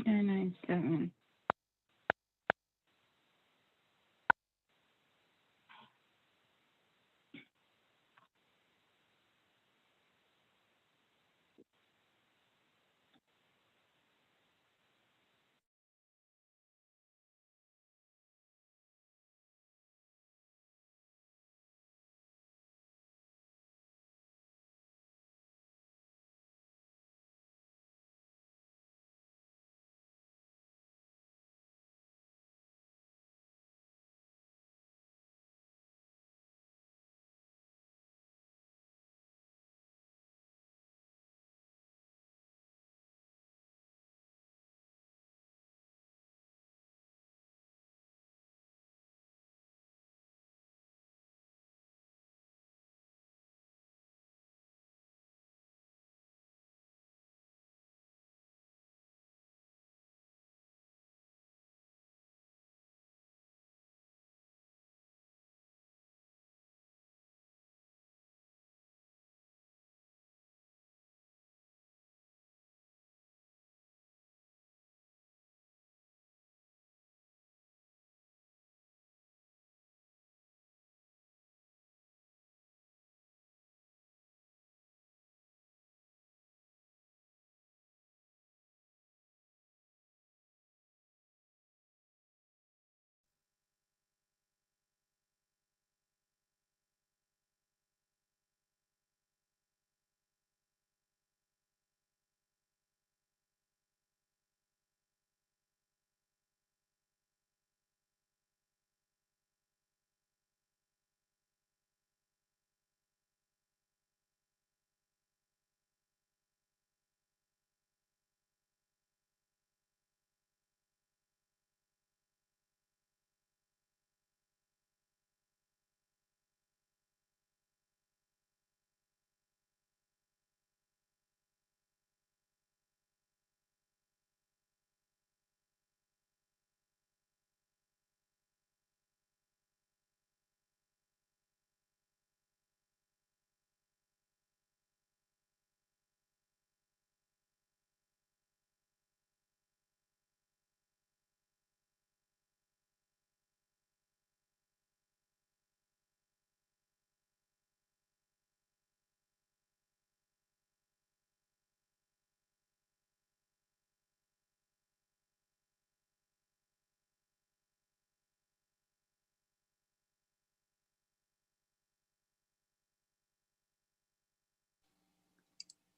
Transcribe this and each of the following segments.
3997.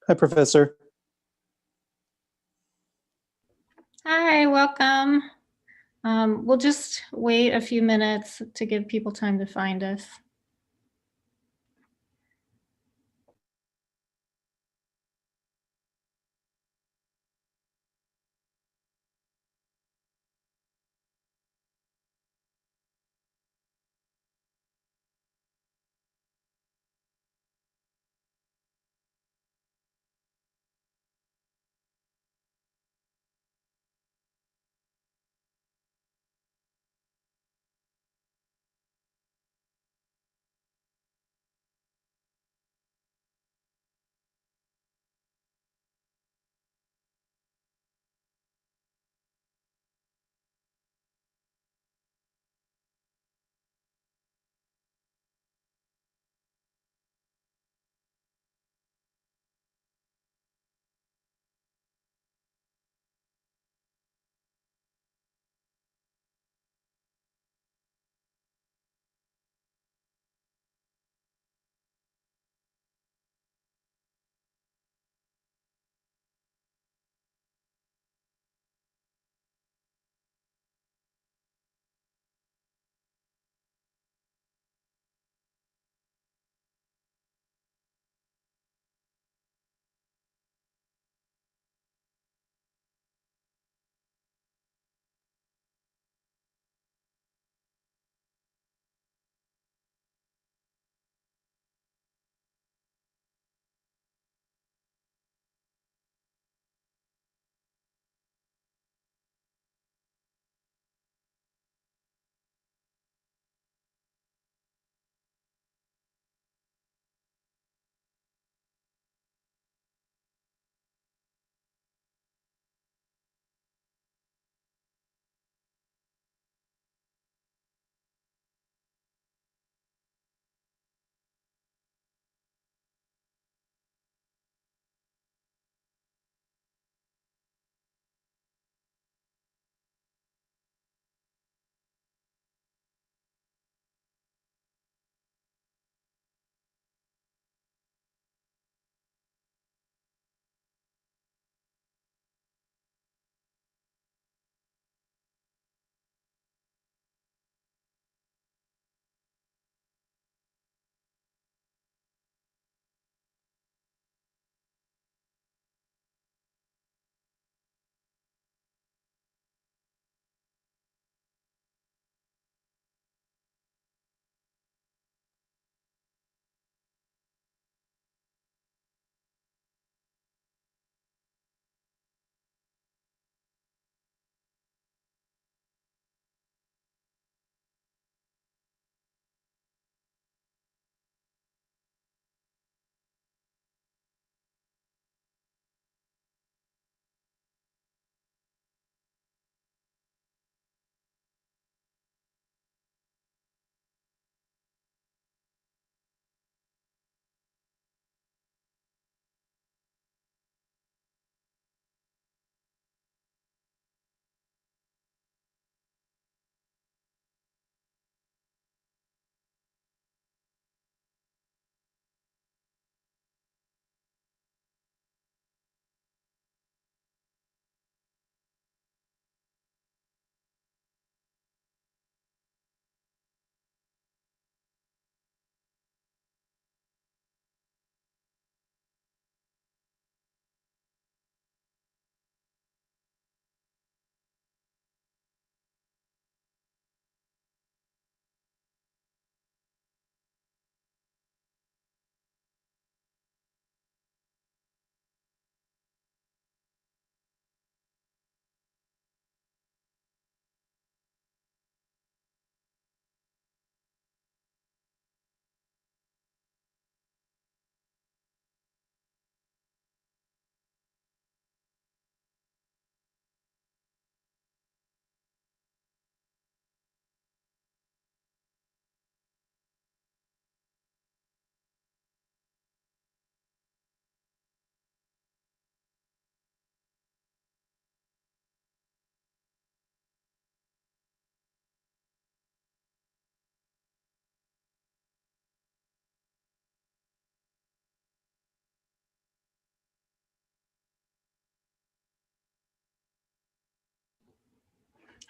Hi, Professor. Hi, welcome. We'll just wait a few minutes to give people time to find us.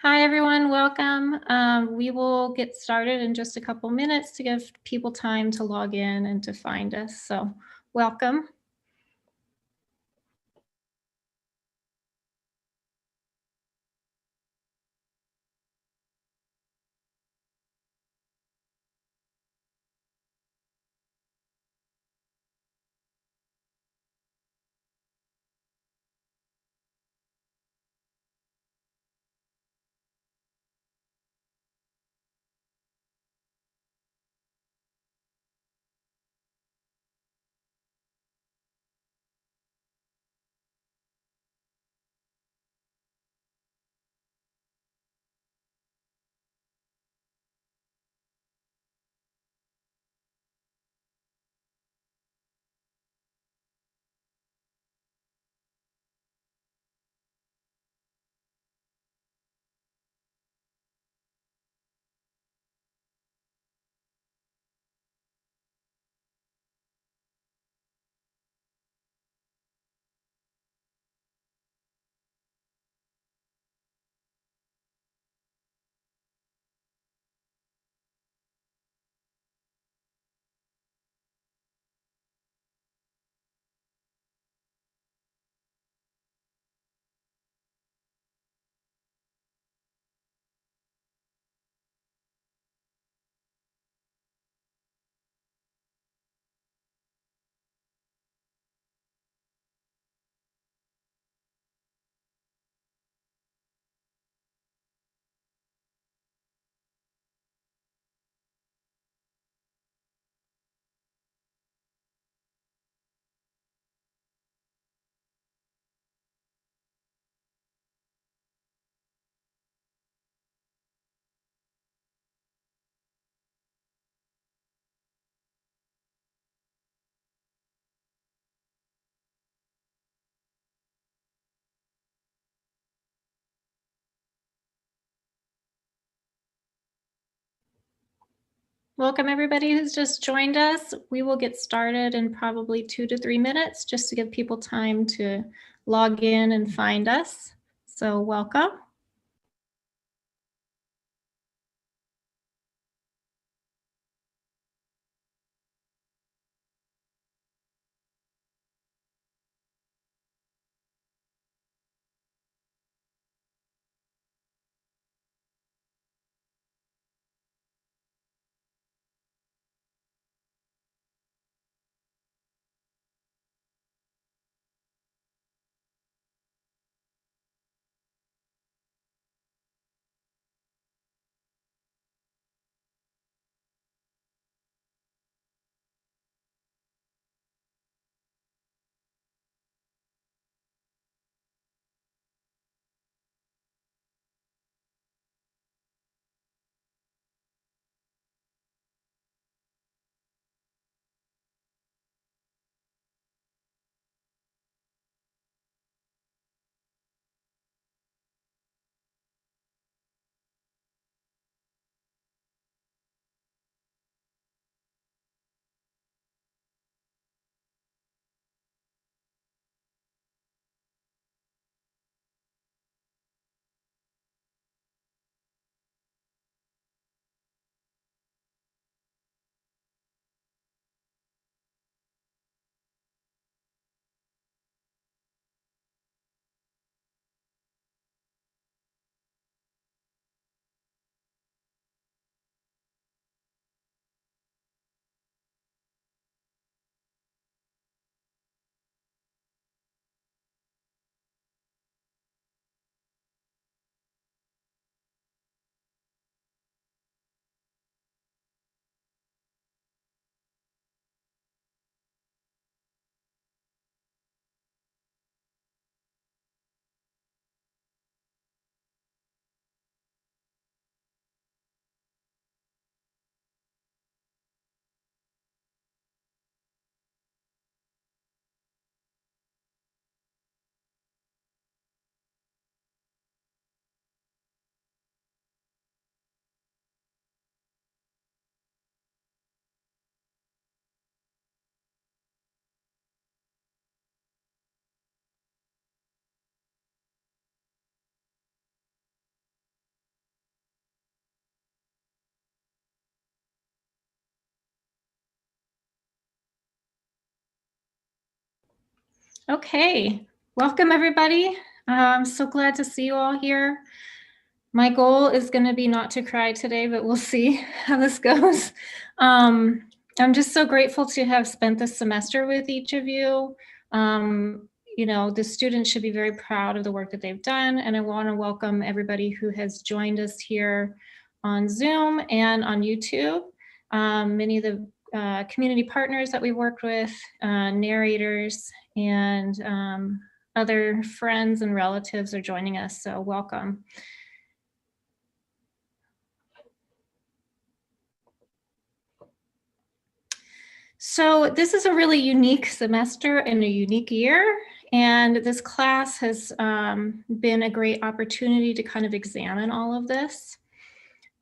Hi, everyone. Welcome. We will get started in just a couple minutes to give people time to log in and to find us. So welcome. Welcome, everybody who's just joined us. We will get started in probably 2 to 3 minutes just to give people time to log in and find us. So welcome. Okay, welcome everybody. I'm so glad to see you all here. My goal is going to be not to cry today, but we'll see how this goes. I'm just so grateful to have spent this semester with each of you. The students should be very proud of the work that they've done, and I want to welcome everybody who has joined us here on Zoom and on YouTube. Many of the community partners that we worked with, narrators, and other friends and relatives are joining us, so welcome. So this is a really unique semester and a unique year, and this class has been a great opportunity to kind of examine all of this.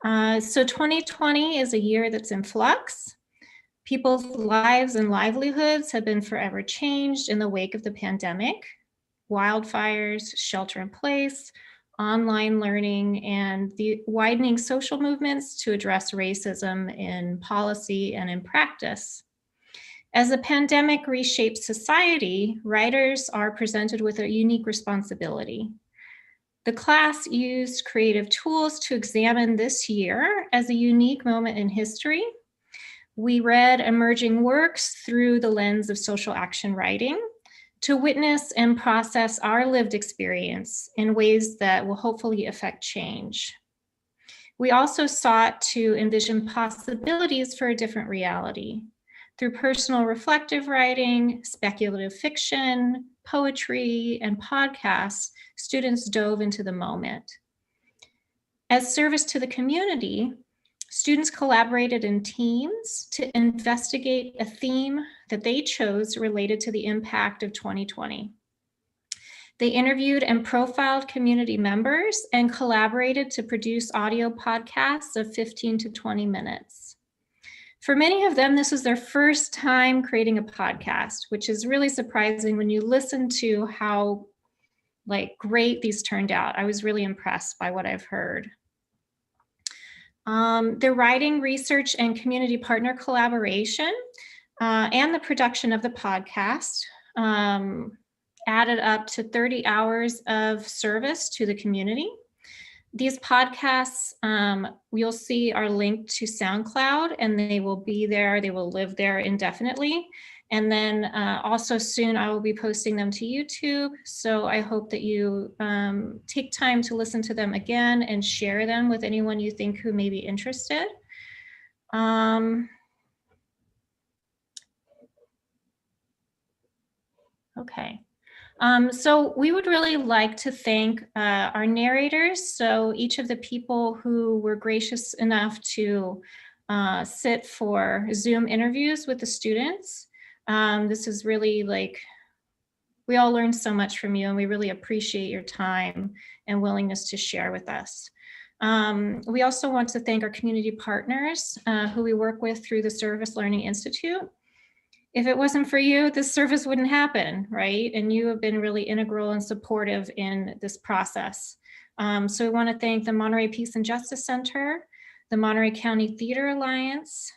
So 2020 is a year that's in flux. People's lives and livelihoods have been forever changed in the wake of the pandemic. Wildfires, shelter in place, online learning, and the widening social movements to address racism in policy and in practice. As the pandemic reshapes society, writers are presented with a unique responsibility. The class used creative tools to examine this year as a unique moment in history. We read emerging works through the lens of social action writing to witness and process our lived experience in ways that will hopefully affect change. We also sought to envision possibilities for a different reality. Through personal reflective writing, speculative fiction, poetry, and podcasts, students dove into the moment. As service to the community, students collaborated in teams to investigate a theme that they chose related to the impact of 2020. They interviewed and profiled community members and collaborated to produce audio podcasts of 15 to 20 minutes. For many of them, this was their first time creating a podcast, which is really surprising when you listen to how great these turned out. I was really impressed by what I've heard. The writing, research, and community partner collaboration and the production of the podcast added up to 30 hours of service to the community. These podcasts, you'll see, are linked to SoundCloud, and they will be there. They will live there indefinitely. And then also soon I will be posting them to YouTube. So I hope that you take time to listen to them again and share them with anyone you think who may be interested. Okay. So we would really like to thank our narrators. So each of the people who were gracious enough to sit for Zoom interviews with the students. This is really we all learned so much from you, and we really appreciate your time and willingness to share with us. We also want to thank our community partners who we work with through the Service Learning Institute. If it wasn't for you, this service wouldn't happen, right? And you have been really integral and supportive in this process. So we want to thank the Monterey Peace and Justice Center, the Monterey County Theater Alliance,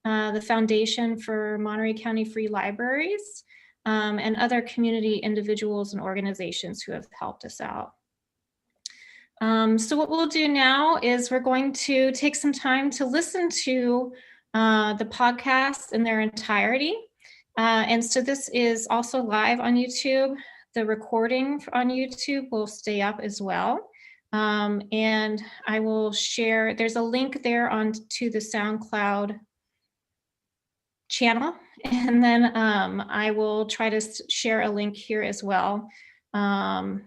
the Foundation for Monterey County Free Libraries, and other community individuals and organizations who have helped us out. So what we'll do now is we're going to take some time to listen to the podcast in their entirety. And so this is also live on YouTube. The recording on YouTube will stay up as well. And I will share, there's a link there to the SoundCloud channel. And then I will try to share a link here as well. But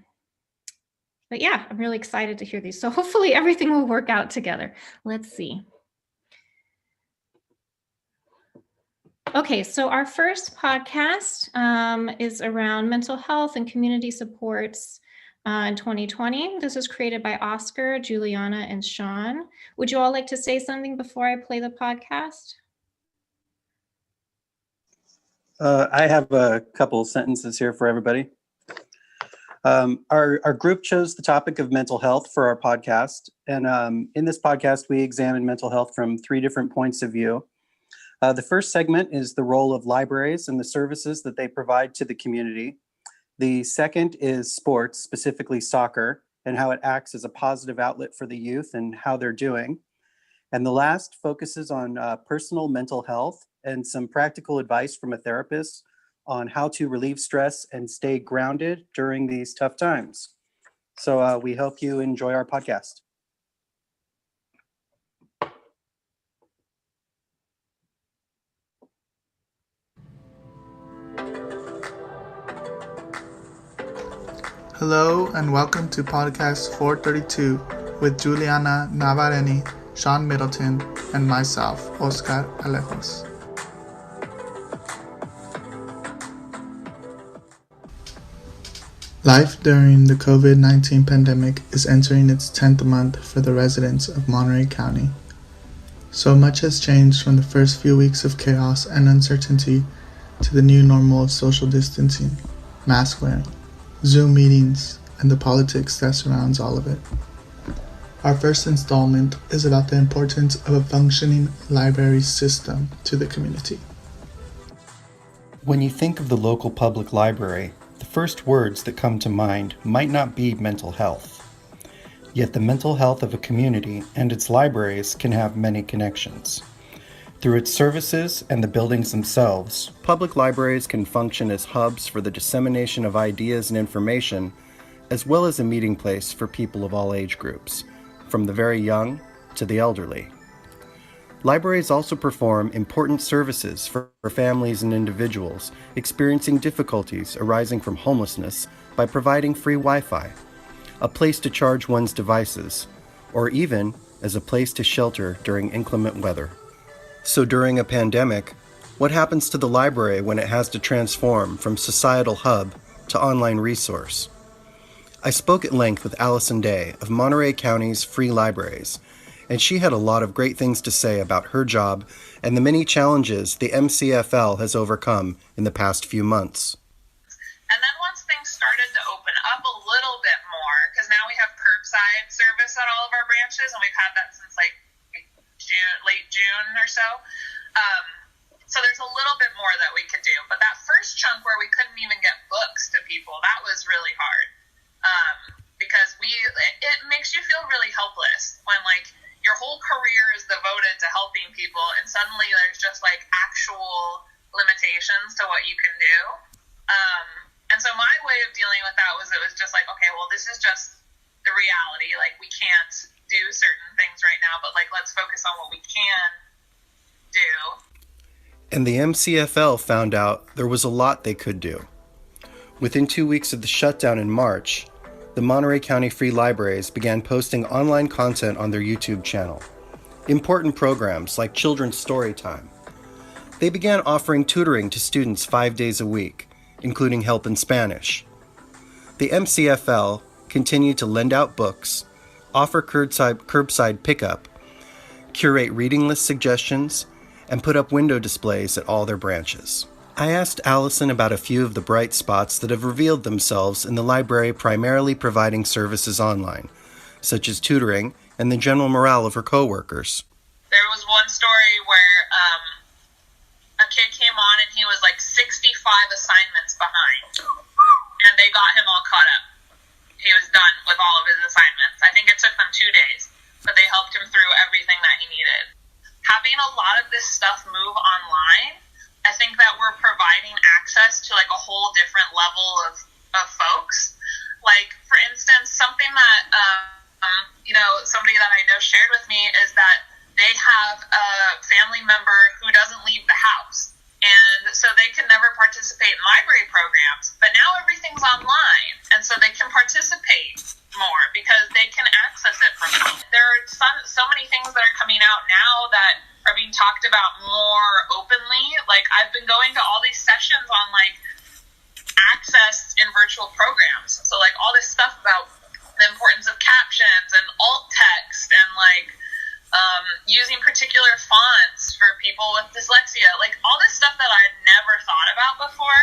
yeah, I'm really excited to hear these. So hopefully everything will work out together. Let's see. Okay, so our first podcast is around mental health and community supports in 2020. This was created by Oscar, Juliana, and Sean. Would you all like to say something before I play the podcast? I have a couple sentences here for everybody. Our group chose the topic of mental health for our podcast. And in this podcast, we examine mental health from 3 different points of view. The first segment is the role of libraries and the services that they provide to the community. The second is sports, specifically soccer, and how it acts as a positive outlet for the youth and how they're doing. And the last focuses on personal mental health and some practical advice from a therapist on how to relieve stress and stay grounded during these tough times. So we hope you enjoy our podcast. Hello and welcome to podcast 432 with Juliana Navareni, Sean Middleton, and myself, Oscar Alejos. Life during the COVID-19 pandemic is entering its 10th month for the residents of Monterey County. So much has changed from the first few weeks of chaos and uncertainty to the new normal of social distancing, mask wearing, Zoom meetings, and the politics that surrounds all of it. Our first installment is about the importance of a functioning library system to the community. When you think of the local public library, the first words that come to mind might not be mental health. Yet the mental health of a community and its libraries can have many connections. Through its services and the buildings themselves, public libraries can function as hubs for the dissemination of ideas and information, as well as a meeting place for people of all age groups, from the very young to the elderly. Libraries also perform important services for families and individuals experiencing difficulties arising from homelessness by providing free Wi-Fi, a place to charge one's devices, or even as a place to shelter during inclement weather. So during a pandemic, what happens to the library when it has to transform from societal hub to online resource? I spoke at length with Allison Day of Monterey County's Free Libraries, and she had a lot of great things to say about her job and the many challenges the MCFL has overcome in the past few months. And then once things started to open up a little bit more, because now we have curbside service at all of our branches, and we've had that since late June or so. So there's a little bit more that we could do. But that first chunk where we couldn't even get books to people, that was really hard. Because it makes you feel really helpless when your whole career is devoted to helping people and suddenly there's just actual limitations to what you can do. And so my way of dealing with that was it was just okay, well, this is just the reality. We can't do certain things right now, but let's focus on what we can do. And the MCFL found out there was a lot they could do. Within 2 weeks of the shutdown in March, the Monterey County Free Libraries began posting online content on their YouTube channel. Important programs like Children's Story Time. They began offering tutoring to students 5 days a week, including help in Spanish. The MCFL continued to lend out books, offer curbside pickup, curate reading list suggestions, and put up window displays at all their branches. I asked Allison about a few of the bright spots that have revealed themselves in the library primarily providing services online, such as tutoring and the general morale of her coworkers. There was one story where a kid came on and he was 65 assignments behind, and they got him all caught up. He was done with all of his assignments. I think it took them 2 days, but they helped him through everything that he needed. Having a lot of this stuff move online, I think that we're providing access to a whole different level of folks. For instance, something that, somebody that I know shared with me is that they have a family member who doesn't leave the house. And so they can never participate in library programs, but now everything's online, and so they can participate more because they can access it from home. There are so many things that are coming out now that are being talked about more openly. I've been going to all these sessions on access in virtual programs. So all this stuff about the importance of captions and alt text and using particular fonts for people with dyslexia, all this stuff that I had never thought about before.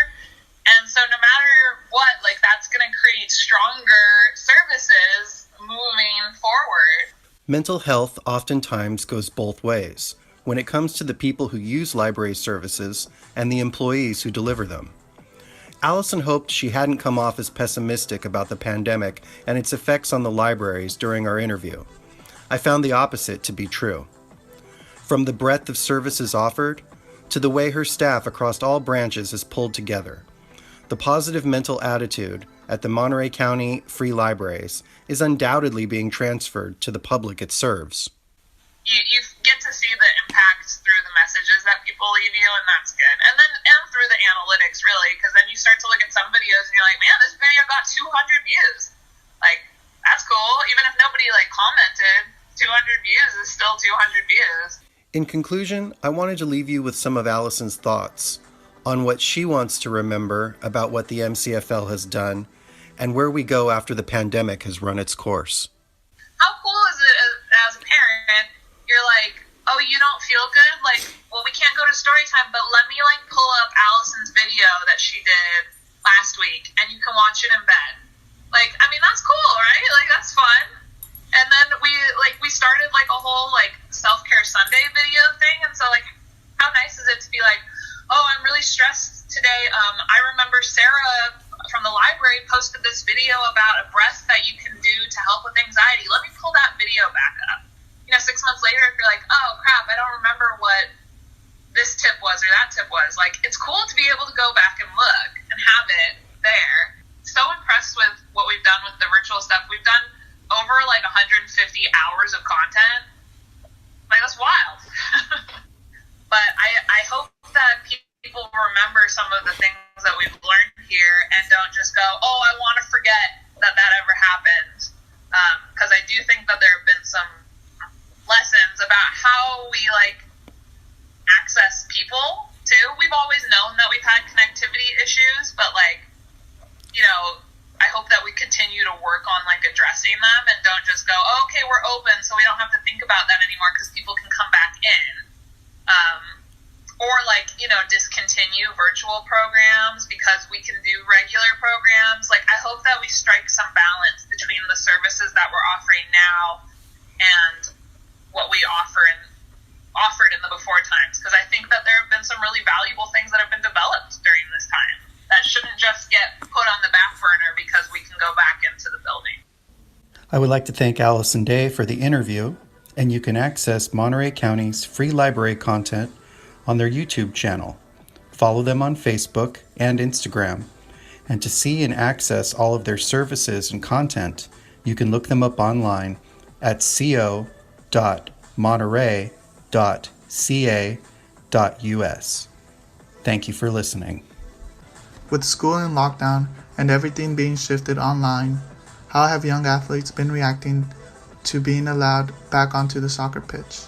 And so no matter what, that's going to create stronger services moving forward. Mental health oftentimes goes both ways when it comes to the people who use library services and the employees who deliver them. Allison hoped she hadn't come off as pessimistic about the pandemic and its effects on the libraries during our interview. I found the opposite to be true. From the breadth of services offered, to the way her staff across all branches is pulled together, the positive mental attitude at the Monterey County Free Libraries is undoubtedly being transferred to the public it serves. You get to see the impacts through the messages that people leave you, and that's good. And through the analytics, really, because then you start to look at some videos and you're like, man, this video got 200 views. Like, that's cool. Even if nobody commented, 200 views is still 200 views. In conclusion, I wanted to leave you with some of Allison's thoughts on what she wants to remember about what the MCFL has done and where we go after the pandemic has run its course. How cool is it as a parent? You're like, oh, you don't feel good? Well, we can't go to story time, but let me pull up Allison's video that she did last week, and you can watch it in bed. That's cool, right? That's fun. And then we started a whole self-care Sunday video thing, and so how nice is it to be oh, I'm really stressed today. I remember Sarah from the library posted this video about a breath that you can do to help with anxiety. Let me pull that video back up. 6 months later, if you're oh crap, I don't remember what this tip was or that tip was. It's cool to be able to go back and look and have it there. So impressed with what we've done with the virtual stuff. We've done over 150 hours of content. That's wild. But I hope that people remember some of the things that we've learned here and don't just go, oh, I want to forget that ever happened. Because I do think that there have been some lessons about how we access people too. We've always known that we've had connectivity issues, but I hope that we continue to work on addressing them and don't just go, oh, okay, we're open, so we don't have to think about that anymore because people can come back in. Or discontinue virtual programs because we can do regular programs. I hope that we strike some balance between the services that we're offering now and what we offered in the before times, because I think that there have been some really valuable things that have been developed during this time that shouldn't just get put on the back burner because we can go back into the building. I would like to thank Allison Day for the interview, and you can access Monterey County's free library content on their YouTube channel. Follow them on Facebook and Instagram. And to see and access all of their services and content, you can look them up online at co.monterey.ca.us. Thank you for listening. With school in lockdown and everything being shifted online, how have young athletes been reacting to being allowed back onto the soccer pitch?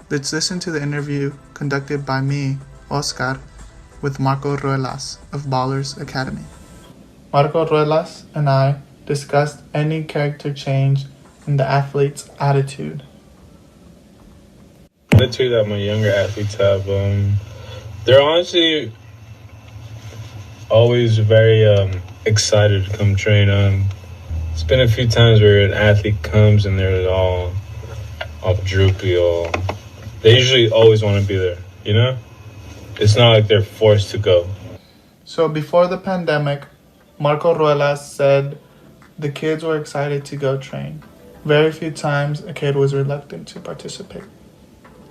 Let's listen to the interview conducted by me, Oscar, with Marco Ruelas of Ballers Academy. Marco Ruelas and I discussed any character change in the athlete's attitude. The attitude that my younger athletes have, they're honestly always very excited to come train. It's been a few times where an athlete comes and they're all droopy, they usually always want to be there, It's not like they're forced to go. So before the pandemic, Marco Ruelas said the kids were excited to go train. Very few times a kid was reluctant to participate.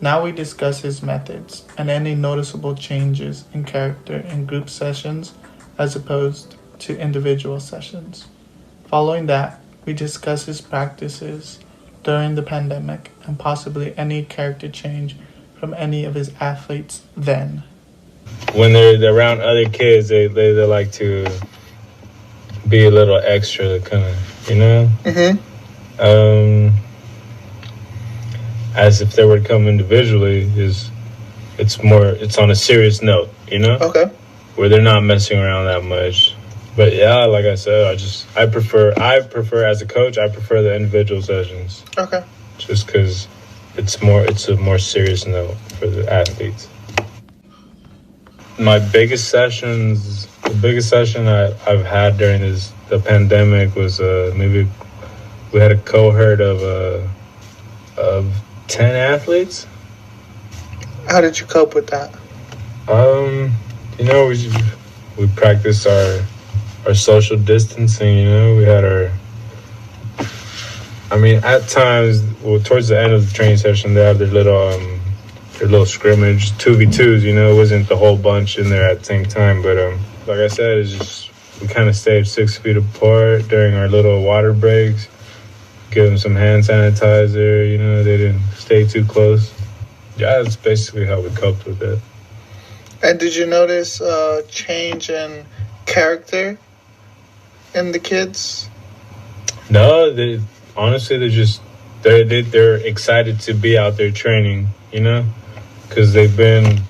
Now we discuss his methods and any noticeable changes in character in group sessions as opposed to individual sessions. Following that, we discuss his practices during the pandemic and possibly any character change from any of his athletes then. When they're around other kids, they like to be a little extra, kind of, as if they were to come individually, it's on a serious note, Okay. where they're not messing around that much. But yeah, like I said, I prefer as a coach, I prefer the individual sessions. Okay. Just because it's a more serious note for the athletes. The biggest session I've had during the pandemic was maybe we had a cohort of 10 athletes. How did you cope with that? We practiced our social distancing. We had at times, towards the end of the training session, they have their little scrimmage 2v2s. It wasn't the whole bunch in there at the same time, but like I said, it's just we kind of stayed 6 feet apart during our little water breaks. Give them some hand sanitizer. They didn't stay too close. Yeah, that's basically how we coped with it. And did you notice a change in character in the kids? No, they're excited to be out there training, because they've been,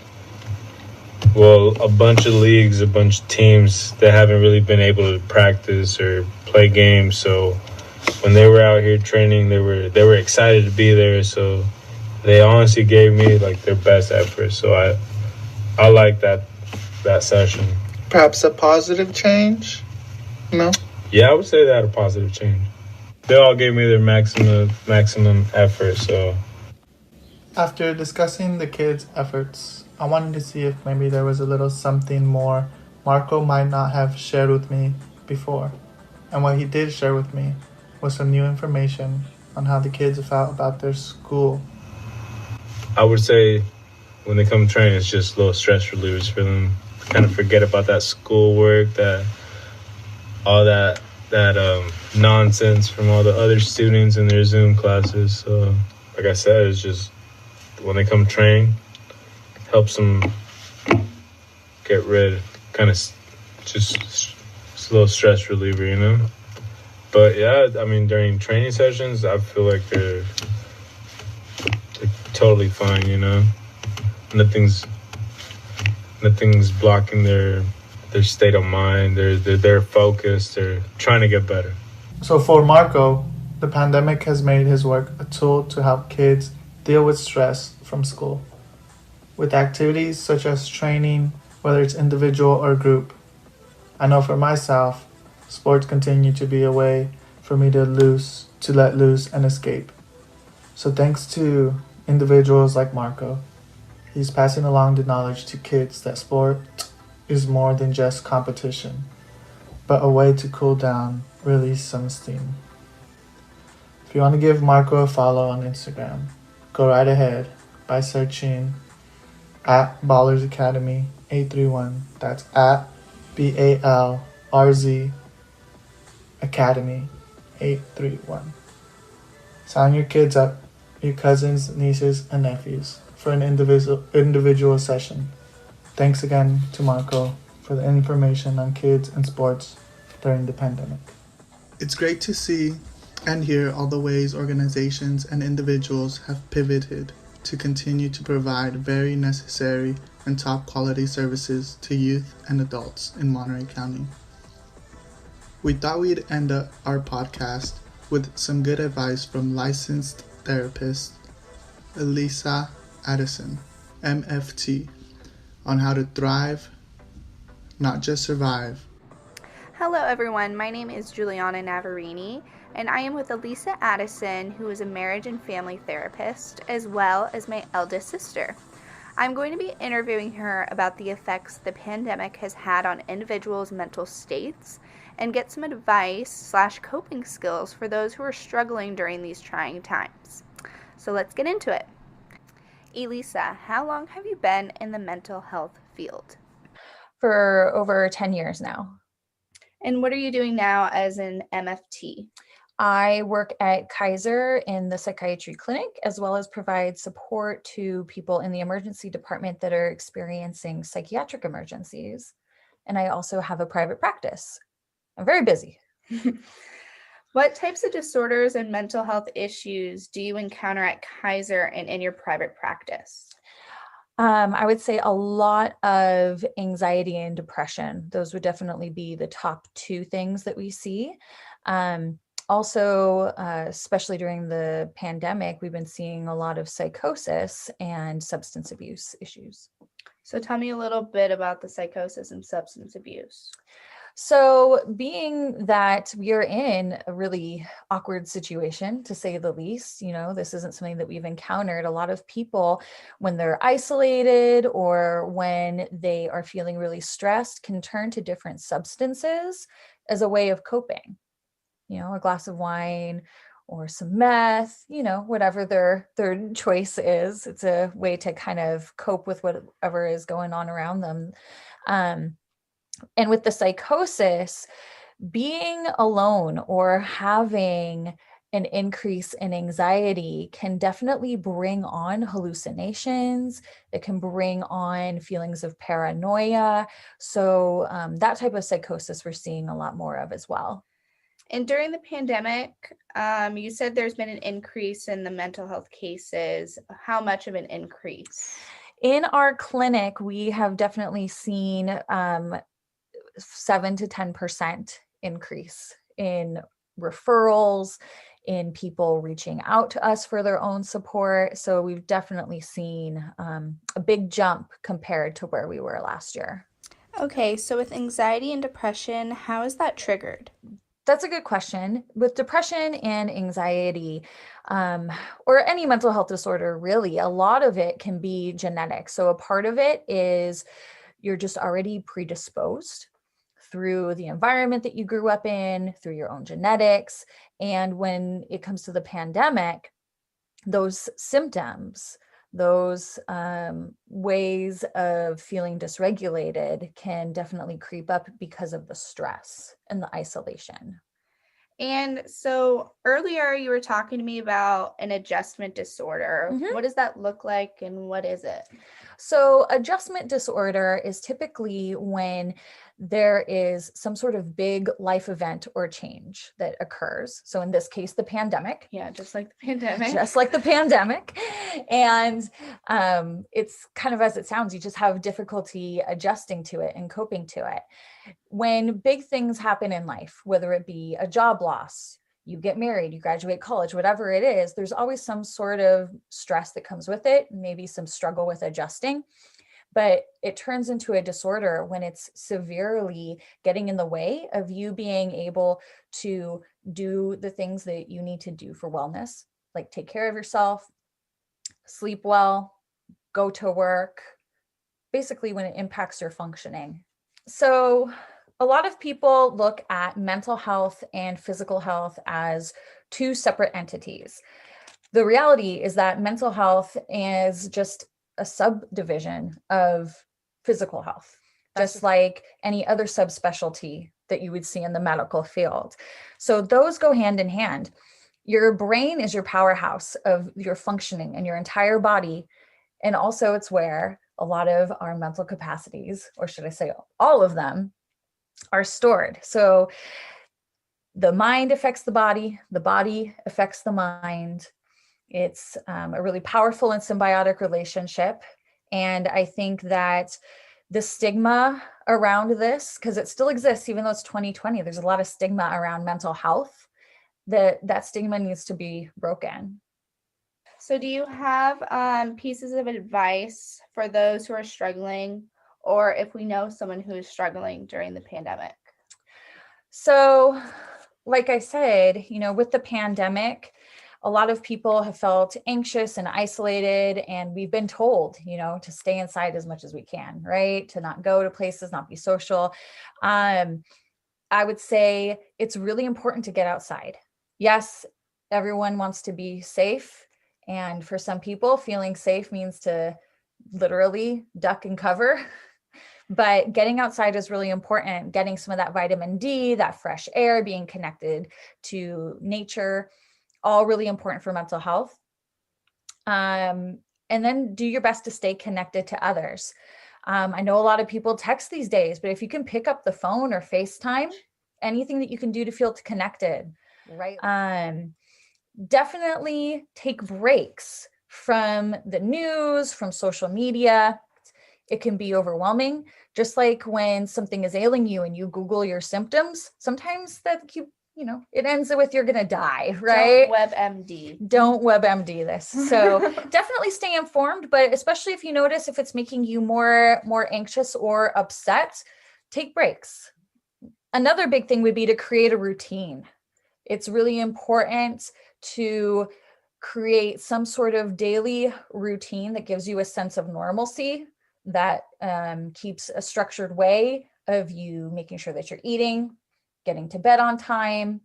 a bunch of leagues, a bunch of teams that haven't really been able to practice or play games. So when they were out here training, they were excited to be there. So they honestly gave me like their best effort. So I like that session. Perhaps a positive change? No? Yeah, I would say they had a positive change. They all gave me their maximum effort. So After discussing the kids' efforts, I wanted to see if maybe there was a little something more Marco might not have shared with me before. And what he did share with me was some new information on how the kids felt about their school. I would say when they come train, it's just little stress relievers for them. Kind of forget about that schoolwork, all that nonsense from all the other students in their Zoom classes. So, like I said, it's just when they come train, helps them get rid, kind of just a little stress reliever, But yeah, during training sessions, I feel like they're totally fine, Nothing's blocking their state of mind. They're focused. They're trying to get better. So for Marco, the pandemic has made his work a tool to help kids deal with stress from school, with activities such as training, whether it's individual or group. I know for myself, sports continue to be a way for me to let loose and escape. So thanks to individuals like Marco, he's passing along the knowledge to kids that sport is more than just competition, but a way to cool down, release some steam. If you want to give Marco a follow on Instagram, go right ahead by searching at Ballers Academy 831. That's at BALRZ Academy 831. Sign your kids up, your cousins, nieces, and nephews, for an individual session. Thanks again to Marco for the information on kids and sports during the pandemic. It's great to see and hear all the ways organizations and individuals have pivoted to continue to provide very necessary and top quality services to youth and adults in Monterey County. We thought we'd end up our podcast with some good advice from licensed therapist Elisa Addison, MFT, on how to thrive, not just survive. Hello everyone, my name is Juliana Navarini, and I am with Elisa Addison, who is a marriage and family therapist, as well as my eldest sister. I'm going to be interviewing her about the effects the pandemic has had on individuals' mental states and get some advice/coping skills for those who are struggling during these trying times. So let's get into it. Elisa, how long have you been in the mental health field? For over 10 years now. And what are you doing now as an MFT? I work at Kaiser in the psychiatry clinic, as well as provide support to people in the emergency department that are experiencing psychiatric emergencies. And I also have a private practice. I'm very busy. What types of disorders and mental health issues do you encounter at Kaiser and in your private practice? I would say a lot of anxiety and depression. Those would definitely be the top two things that we see. Also, especially during the pandemic, we've been seeing a lot of psychosis and substance abuse issues. So tell me a little bit about the psychosis and substance abuse. So being that we are in a really awkward situation, to say the least, this isn't something that we've encountered. A lot of people, when they're isolated or when they are feeling really stressed, can turn to different substances as a way of coping. A glass of wine or some meth, whatever their choice is. It's a way to kind of cope with whatever is going on around them. And with the psychosis, being alone or having an increase in anxiety can definitely bring on hallucinations. It can bring on feelings of paranoia. So that type of psychosis we're seeing a lot more of as well. And during the pandemic, you said there's been an increase in the mental health cases. How much of an increase? In our clinic, we have definitely seen 7 to 10% increase in referrals, in people reaching out to us for their own support. So we've definitely seen a big jump compared to where we were last year. Okay, so with anxiety and depression, how is that triggered? That's a good question. With depression and anxiety, or any mental health disorder, really, a lot of it can be genetic. So a part of it is you're just already predisposed through the environment that you grew up in, through your own genetics. And when it comes to the pandemic, those symptoms, those ways of feeling dysregulated can definitely creep up because of the stress and the isolation. And so earlier you were talking to me about an adjustment disorder. Mm-hmm. What does that look like and what is it? So adjustment disorder is typically when there is some sort of big life event or change that occurs. So in this case, the pandemic. Yeah, just like the pandemic. Just like the pandemic. And it's kind of as it sounds, you just have difficulty adjusting to it and coping to it. When big things happen in life, whether it be a job loss, you get married, you graduate college, whatever it is, there's always some sort of stress that comes with it, maybe some struggle with adjusting. But it turns into a disorder when it's severely getting in the way of you being able to do the things that you need to do for wellness, like take care of yourself, sleep well, go to work, basically when it impacts your functioning. So a lot of people look at mental health and physical health as two separate entities. The reality is that mental health is just a subdivision of physical health, just like any other subspecialty that you would see in the medical field. So those go hand in hand. Your brain is your powerhouse of your functioning and your entire body. And also it's where a lot of our mental capacities, or should I say all of them, are stored. So the mind affects the body affects the mind. It's a really powerful and symbiotic relationship. And I think that the stigma around this, because it still exists, even though it's 2020, there's a lot of stigma around mental health, that stigma needs to be broken. So do you have pieces of advice for those who are struggling, or if we know someone who is struggling during the pandemic? So, like I said, with the pandemic, a lot of people have felt anxious and isolated, and we've been told, to stay inside as much as we can, right? To not go to places, not be social. I would say it's really important to get outside. Yes, everyone wants to be safe. And for some people, feeling safe means to literally duck and cover. But getting outside is really important. Getting some of that vitamin D, that fresh air, being connected to nature, all really important for mental health. And then do your best to stay connected to others. I know a lot of people text these days, but if you can pick up the phone or FaceTime, anything that you can do to feel connected, right? Definitely take breaks from the news, from social media. It can be overwhelming. Just like when something is ailing you and you Google your symptoms, sometimes it ends with you're going to die, right? Don't WebMD this. So definitely stay informed, but especially if you notice if it's making you more anxious or upset, take breaks. Another big thing would be to create a routine. It's really important to create some sort of daily routine that gives you a sense of normalcy, that keeps a structured way of you making sure that you're eating, getting to bed on time,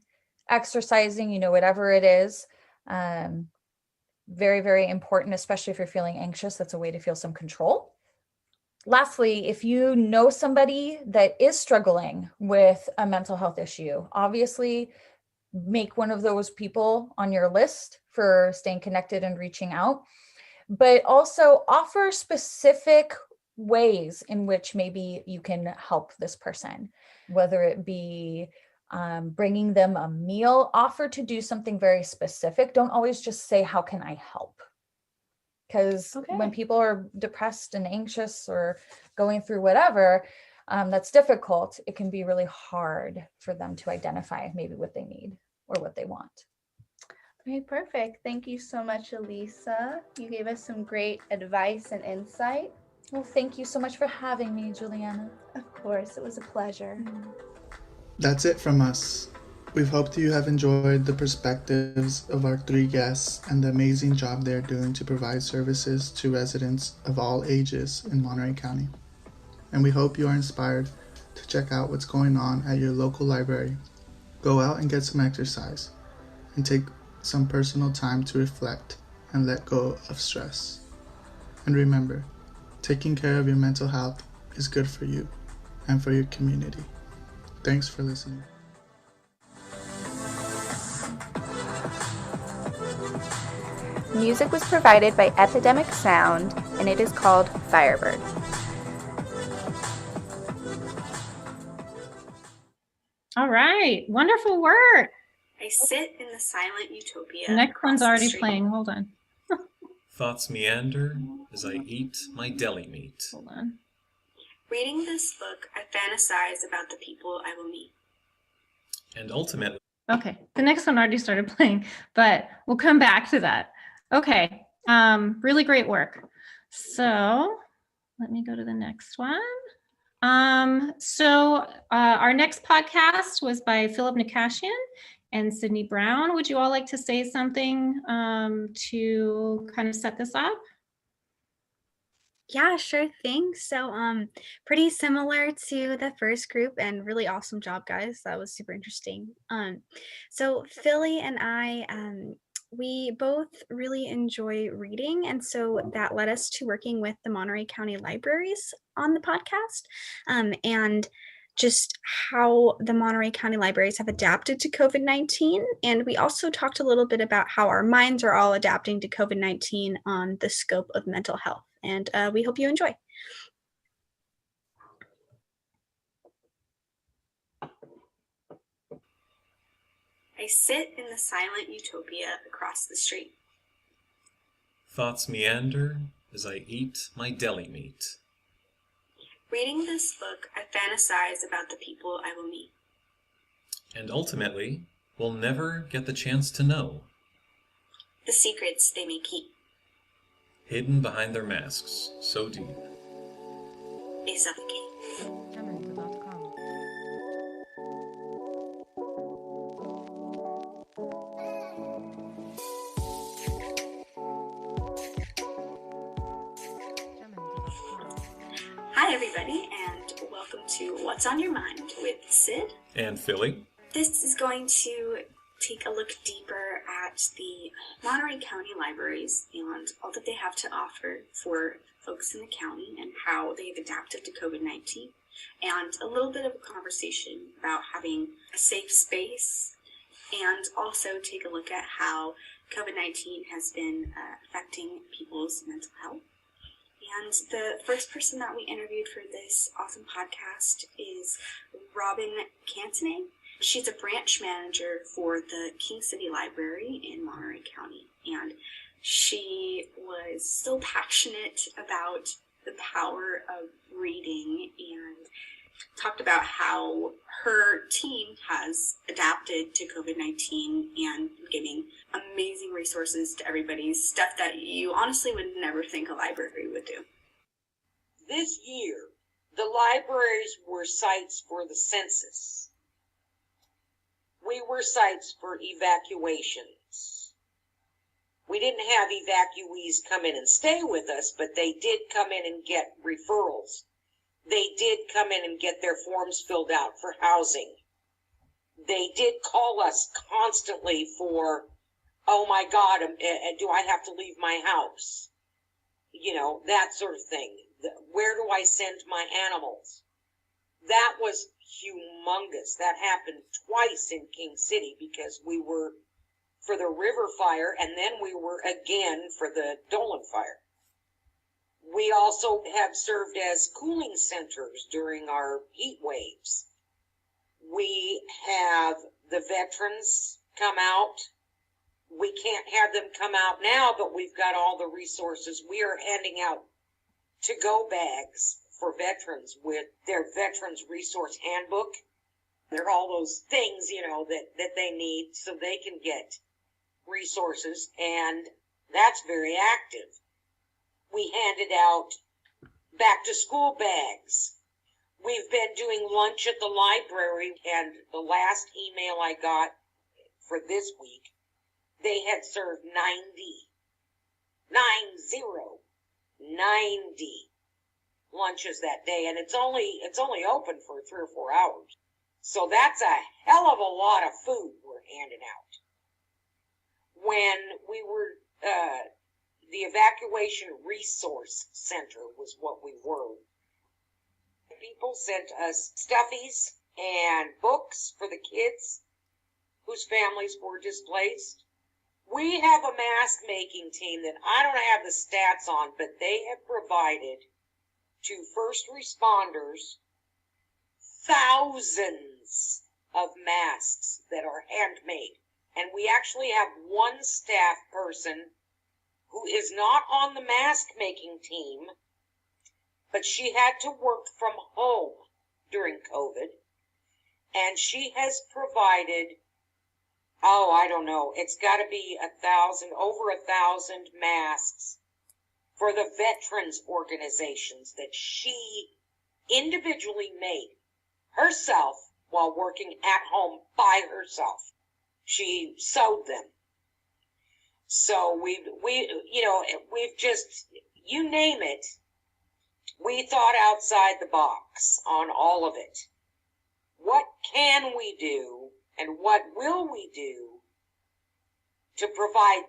exercising, whatever it is. Very, very important, especially if you're feeling anxious. That's a way to feel some control. Lastly, if you know somebody that is struggling with a mental health issue, obviously make one of those people on your list for staying connected and reaching out, but also offer specific ways in which maybe you can help this person, whether it be bringing them a meal, offer to do something very specific. Don't always just say, how can I help? Because when people are depressed and anxious or going through whatever, that's difficult. It can be really hard for them to identify maybe what they need or what they want. Okay, perfect. Thank you so much, Elisa. You gave us some great advice and insight. Well, thank you so much for having me, Juliana. Of course, it was a pleasure. That's it from us. We've hoped you have enjoyed the perspectives of our 3 guests and the amazing job they're doing to provide services to residents of all ages in Monterey County. And we hope you are inspired to check out what's going on at your local library. Go out and get some exercise and take some personal time to reflect and let go of stress. And remember, taking care of your mental health is good for you and for your community. Thanks for listening. Music was provided by Epidemic Sound, and it is called Firebird. All right. Wonderful work. I sit in the silent utopia. The next one's across the already street. playing. Hold on. Thoughts meander as I eat my deli meat. Hold on. Reading this book, I fantasize about the people I will meet. And ultimately, Okay. The next one already started playing, but we'll come back to that. Okay. Really great work. So let me go to the next one. Our next podcast was by Philip Nakashian and Sydney Brown. Would you all like to say something to kind of set this up? Yeah, sure thing. So, pretty similar to the first group and really awesome job, guys. That was super interesting. So Philly and I, we both really enjoy reading, and so that led us to working with the Monterey County Libraries on the podcast, and just how the Monterey County Libraries have adapted to COVID-19. And we also talked a little bit about how our minds are all adapting to COVID-19 on the scope of mental health. And we hope you enjoy. I sit in the silent utopia across the street. thoughts meander as I eat my deli meat. Reading this book, I fantasize about the people I will meet. And ultimately, we'll never get the chance to know. The secrets they may keep. Hidden behind their masks, so deep. They suffocate. Hi everybody, and welcome to What's on Your Mind with Sid And Philly. This is going to take a look deeper at the Monterey County Libraries and all that they have to offer for folks in the county and how they've adapted to COVID-19, and a little bit of a conversation about having a safe space, and also take a look at how COVID-19 has been affecting people's mental health. And the first person that we interviewed for this awesome podcast is Robin Cantone. She's a branch manager for the King City Library in Monterey County, and she was so passionate about the power of reading and talked about how her team has adapted to COVID-19 and giving amazing resources to everybody, stuff that you honestly would never think a library would do. This year, the libraries were sites for the census. we were sites for evacuations. We didn't have evacuees come in and stay with us, but they did come in and get referrals. They did come in and get their forms filled out for housing. They did call us constantly for, oh my God, do I have to leave my house? You know, that sort of thing. Where do I send my animals? That was humongous. That happened twice in King City because we were for the river fire and then we were again for the Dolan fire. We also have served as cooling centers during our heat waves. We have the veterans come out. We can't have them come out now, but we've got all the resources. We are handing out to-go bags for veterans with their Veterans Resource Handbook. There are all those things, you know, that they need so they can get resources, and that's very active. We handed out back-to-school bags. We've been doing lunch at the library, and the last email I got for this week, they had served 90 lunches that day, and it's only open for 3 or 4 hours. So that's a hell of a lot of food we're handing out. When we were, the Evacuation Resource Center was what we were. People sent us stuffies and books for the kids whose families were displaced. We have a mask making team that I don't have the stats on, but they have provided to first responders thousands of masks that are handmade. And we actually have one staff person who is not on the mask making team, but she had to work from home during COVID. And she has provided, I don't know, it's got to be over 1,000 masks for the veterans organizations that she individually made herself while working at home by herself. She sewed them. So we've just, you name it, we thought outside the box on all of it. What can we do and what will we do to provide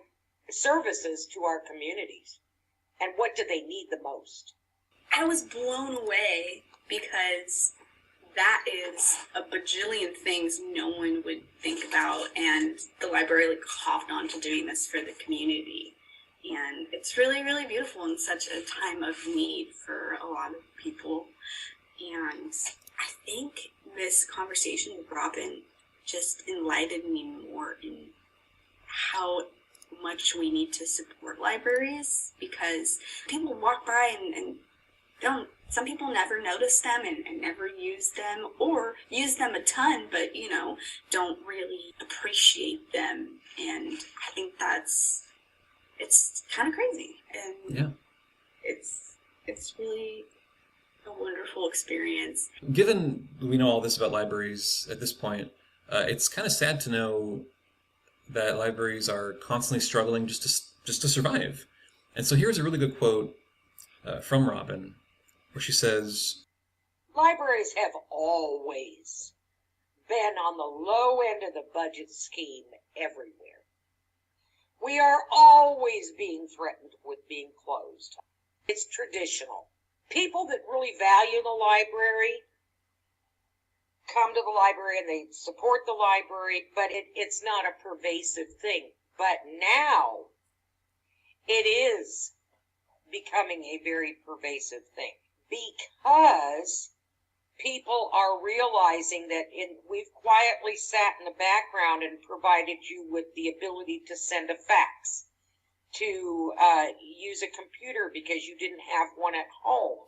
services to our communities? And what do they need the most? I was blown away because that is a bajillion things no one would think about, and the library hopped on to doing this for the community. And it's really, really beautiful in such a time of need for a lot of people. And I think this conversation with Robin just enlightened me more in how much we need to support libraries, because people walk by and don't, some people never notice them and never use them, or use them a ton, but don't really appreciate them. And I think it's kind of crazy, and Yeah. it's really a wonderful experience. Given we know all this about libraries at this point, it's kind of sad to know that libraries are constantly struggling just to survive. And so here's a really good quote from Robin, where she says, "Libraries have always been on the low end of the budget scheme everywhere. We are always being threatened with being closed. It's traditional. People that really value the library come to the library and they support the library, but it's not a pervasive thing. But now it is becoming a very pervasive thing because people are realizing that we've quietly sat in the background and provided you with the ability to send a fax, to use a computer because you didn't have one at home,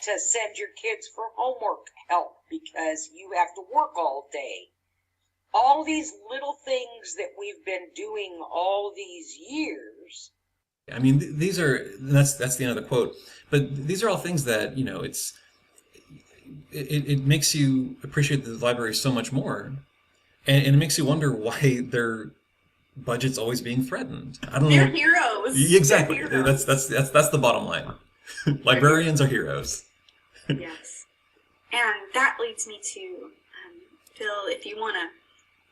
to send your kids for homework help because you have to work all day. All these little things that we've been doing all these years. I mean, these are, that's the end of the quote, but these are all things that, it makes you appreciate the library so much more. and it makes you wonder why their budget's always being threatened. I don't They're know. heroes. Exactly. They're heroes. That's the bottom line. Librarians are heroes. Yes. And that leads me to, Phil, if you want to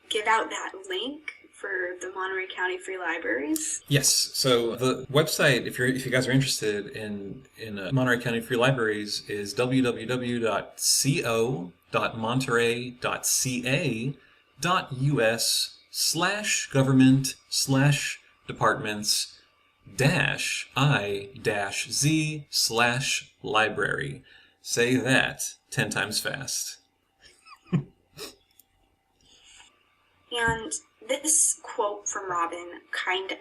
give out that link for the Monterey County Free Libraries. Yes. So the website, if you guys are interested in Monterey County Free Libraries, is www.co.monterey.us/government/departments-I-Z/library. Say that 10 times fast. And this quote from Robin kind of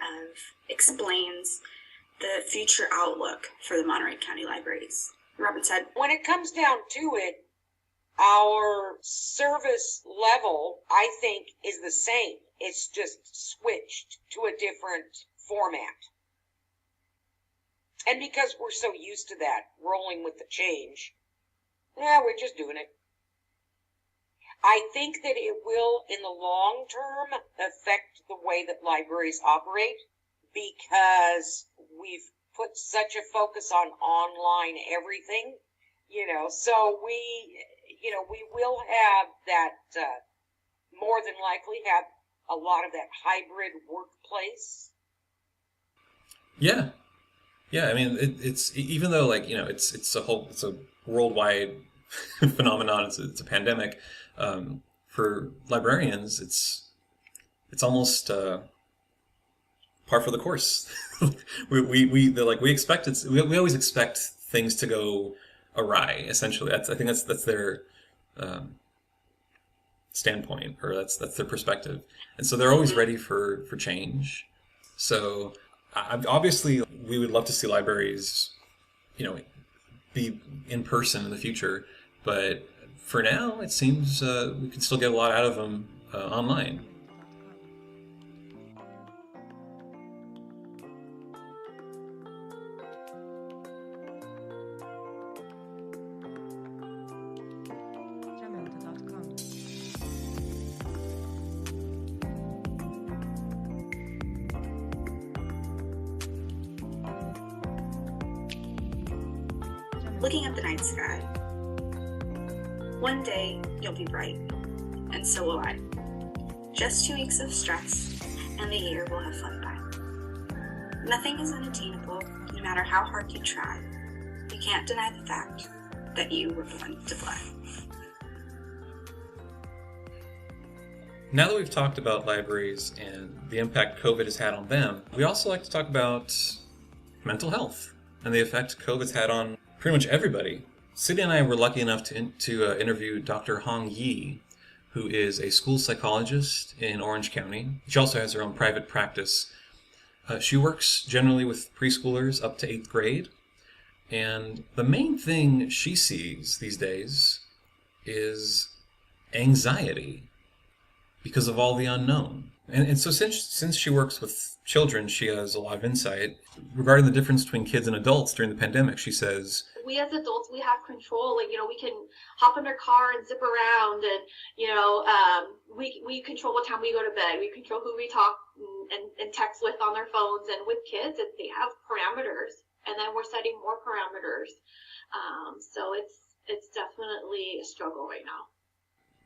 explains the future outlook for the Monterey County Libraries. Robin said, When it comes down to it, our service level, I think, is the same. It's just switched to a different format. And because we're so used to that, rolling with the change, we're just doing it. I think that it will, in the long term, affect the way that libraries operate, because we've put such a focus on online everything, so we will have that, more than likely have a lot of that hybrid workplace. Yeah. I mean, it's even though it's a worldwide phenomenon. It's a pandemic. For librarians, it's almost par for the course. we always expect things to go awry. Essentially, I think that's their standpoint, or that's their perspective, and so they're always ready for change. So obviously, we would love to see libraries, be in person in the future, but for now, it seems we can still get a lot out of them online. looking at the night sky. One day, you'll be bright, and so will I. Just 2 weeks of stress, and the year will have flown by. Nothing is unattainable, no matter how hard you try. You can't deny the fact that you were born to fly. Now that we've talked about libraries and the impact COVID has had on them, we also like to talk about mental health and the effect COVID's had on pretty much everybody. Cindy and I were lucky enough to interview Dr. Hong Yi, who is a school psychologist in Orange County. She also has her own private practice. She works generally with preschoolers up to 8th grade. And the main thing she sees these days is anxiety because of all the unknown. And so since she works with children, she has a lot of insight. Regarding the difference between kids and adults during the pandemic, she says, we as adults, we have control. Like, we can hop in our car and zip around and, we control what time we go to bed. We control who we talk and text with on their phones. And with kids, they have parameters. And then we're setting more parameters. So it's definitely a struggle right now.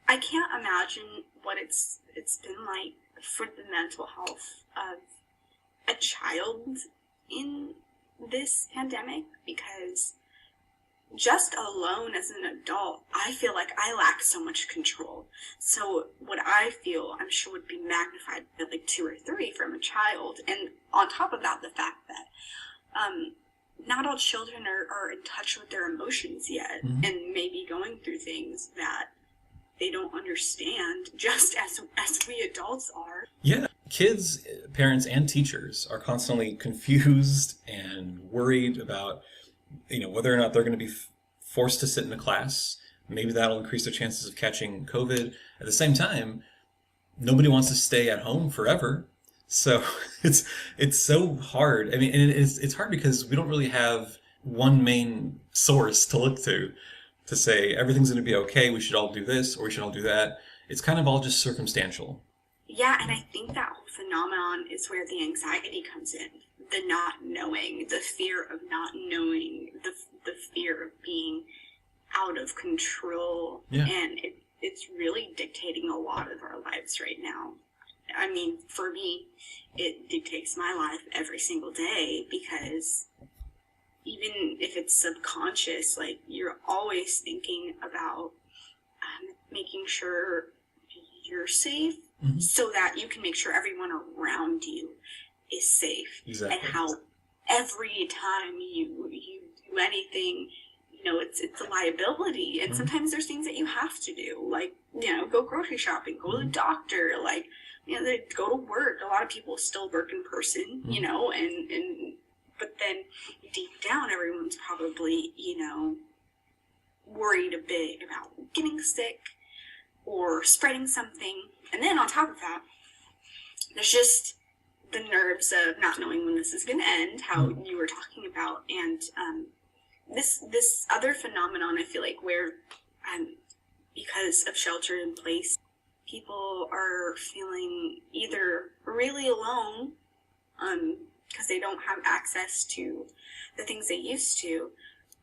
I can't imagine what it's been like for the mental health of a child in this pandemic, because just alone as an adult, I feel like I lack so much control. So what I feel, I'm sure, would be magnified by like 2 or 3 from a child. And on top of that, the fact that not all children are in touch with their emotions yet, mm-hmm. and maybe going through things that they don't understand, just as we adults are. Yeah, kids, parents, and teachers are constantly confused and worried about, whether or not they're going to be forced to sit in a class. Maybe that'll increase their chances of catching COVID. At the same time, nobody wants to stay at home forever. So it's so hard. I mean, and it's hard because we don't really have one main source to look to say everything's going to be okay, we should all do this or we should all do that. it's kind of all just circumstantial. Yeah, and I think that whole phenomenon is where the anxiety comes in. The not knowing, the fear of not knowing, the fear of being out of control. Yeah. And it's really dictating a lot of our lives right now. I mean, for me, it dictates my life every single day, because even if it's subconscious, like, you're always thinking about making sure you're safe, Mm-hmm. so that you can make sure everyone around you is safe. Exactly. And how every time you do anything, it's a liability. And Mm-hmm. sometimes there's things that you have to do, like, go grocery shopping, go to the doctor, like, go to work. A lot of people still work in person, Mm-hmm. and but then deep down, everyone's probably, worried a bit about getting sick or spreading something. And then on top of that, there's just the nerves of not knowing when this is going to end, how you were talking about. And this other phenomenon, I feel like, where because of shelter in place, people are feeling either really alone because they don't have access to the things they used to,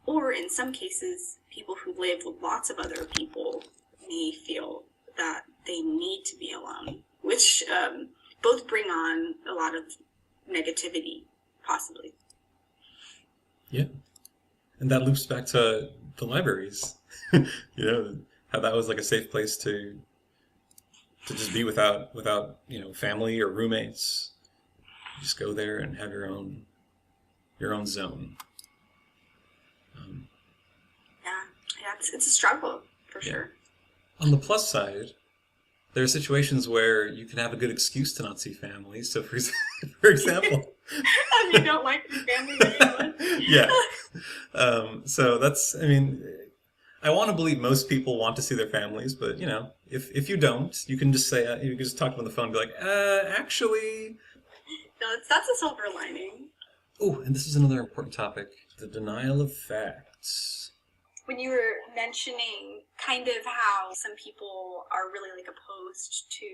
or in some cases, people who live with lots of other people may feel that they need to be alone, which both bring on a lot of negativity, possibly. Yeah. And that loops back to the libraries. How that was like a safe place to just be without family or roommates. You just go there and have your own zone. Yeah, it's a struggle for sure. On the plus side, there are situations where you can have a good excuse to not see family. So, for example, you don't like your family anymore. Yeah. So that's, I want to believe most people want to see their families, but if you don't, you can just say, you can just talk to them on the phone and be like, actually. No, that's a silver lining. Oh, and this is another important topic: the denial of facts. When you were mentioning kind of how some people are really opposed to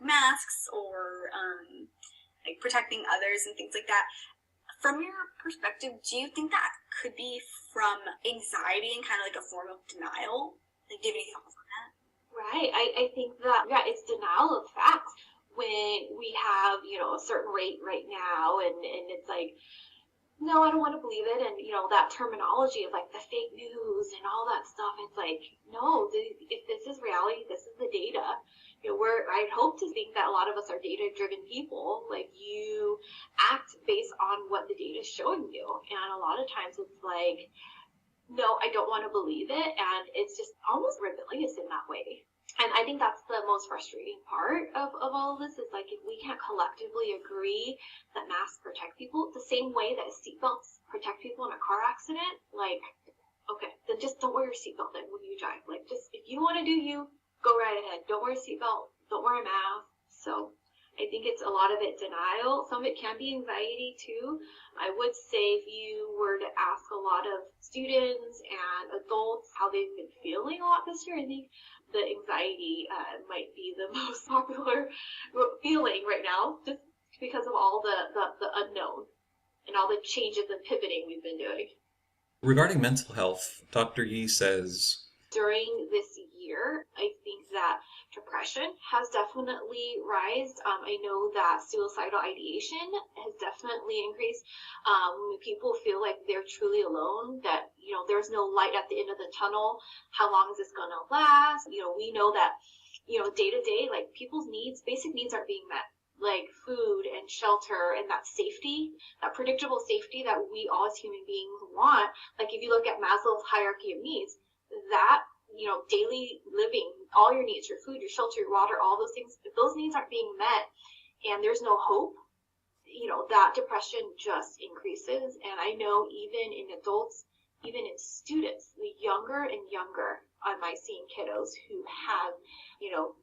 masks or protecting others and things like that, from your perspective, do you think that could be from anxiety and kind of a form of denial? Do you have any thoughts on that? Right. I think that, it's denial of facts when we have, a certain rate right now and it's like, no, I don't want to believe it. And, that terminology of the fake news and all that stuff, it's like, no, if this is reality, this is the data. I'd hope to think that a lot of us are data-driven people. You act based on what the data is showing you. And a lot of times it's like, no, I don't want to believe it. And it's just almost rebellious in that way. And I think that's the most frustrating part of all of this is if we can't collectively agree that masks protect people the same way that seatbelts protect people in a car accident, okay, then just don't wear your seatbelt then when you drive. Just, if you want to do you, go right ahead. Don't wear a seatbelt. Don't wear a mask. So I think it's a lot of it denial. Some of it can be anxiety too. I would say if you were to ask a lot of students and adults how they've been feeling a lot this year, I think the anxiety might be the most popular feeling right now, just because of all the unknown and all the changes and pivoting we've been doing. Regarding mental health, Dr. Yee says, during this year, I think that depression has definitely risen. I know that suicidal ideation has definitely increased. When people feel like they're truly alone, that there's no light at the end of the tunnel. How long is this going to last? We know that day to day, people's basic needs aren't being met, like food and shelter and that safety, that predictable safety that we all as human beings want. If you look at Maslow's hierarchy of needs, that daily living, all your needs, your food, your shelter, your water, all those things, if those needs aren't being met and there's no hope, that depression just increases. And I know even in adults, even in students, the younger and younger am I seeing kiddos who have,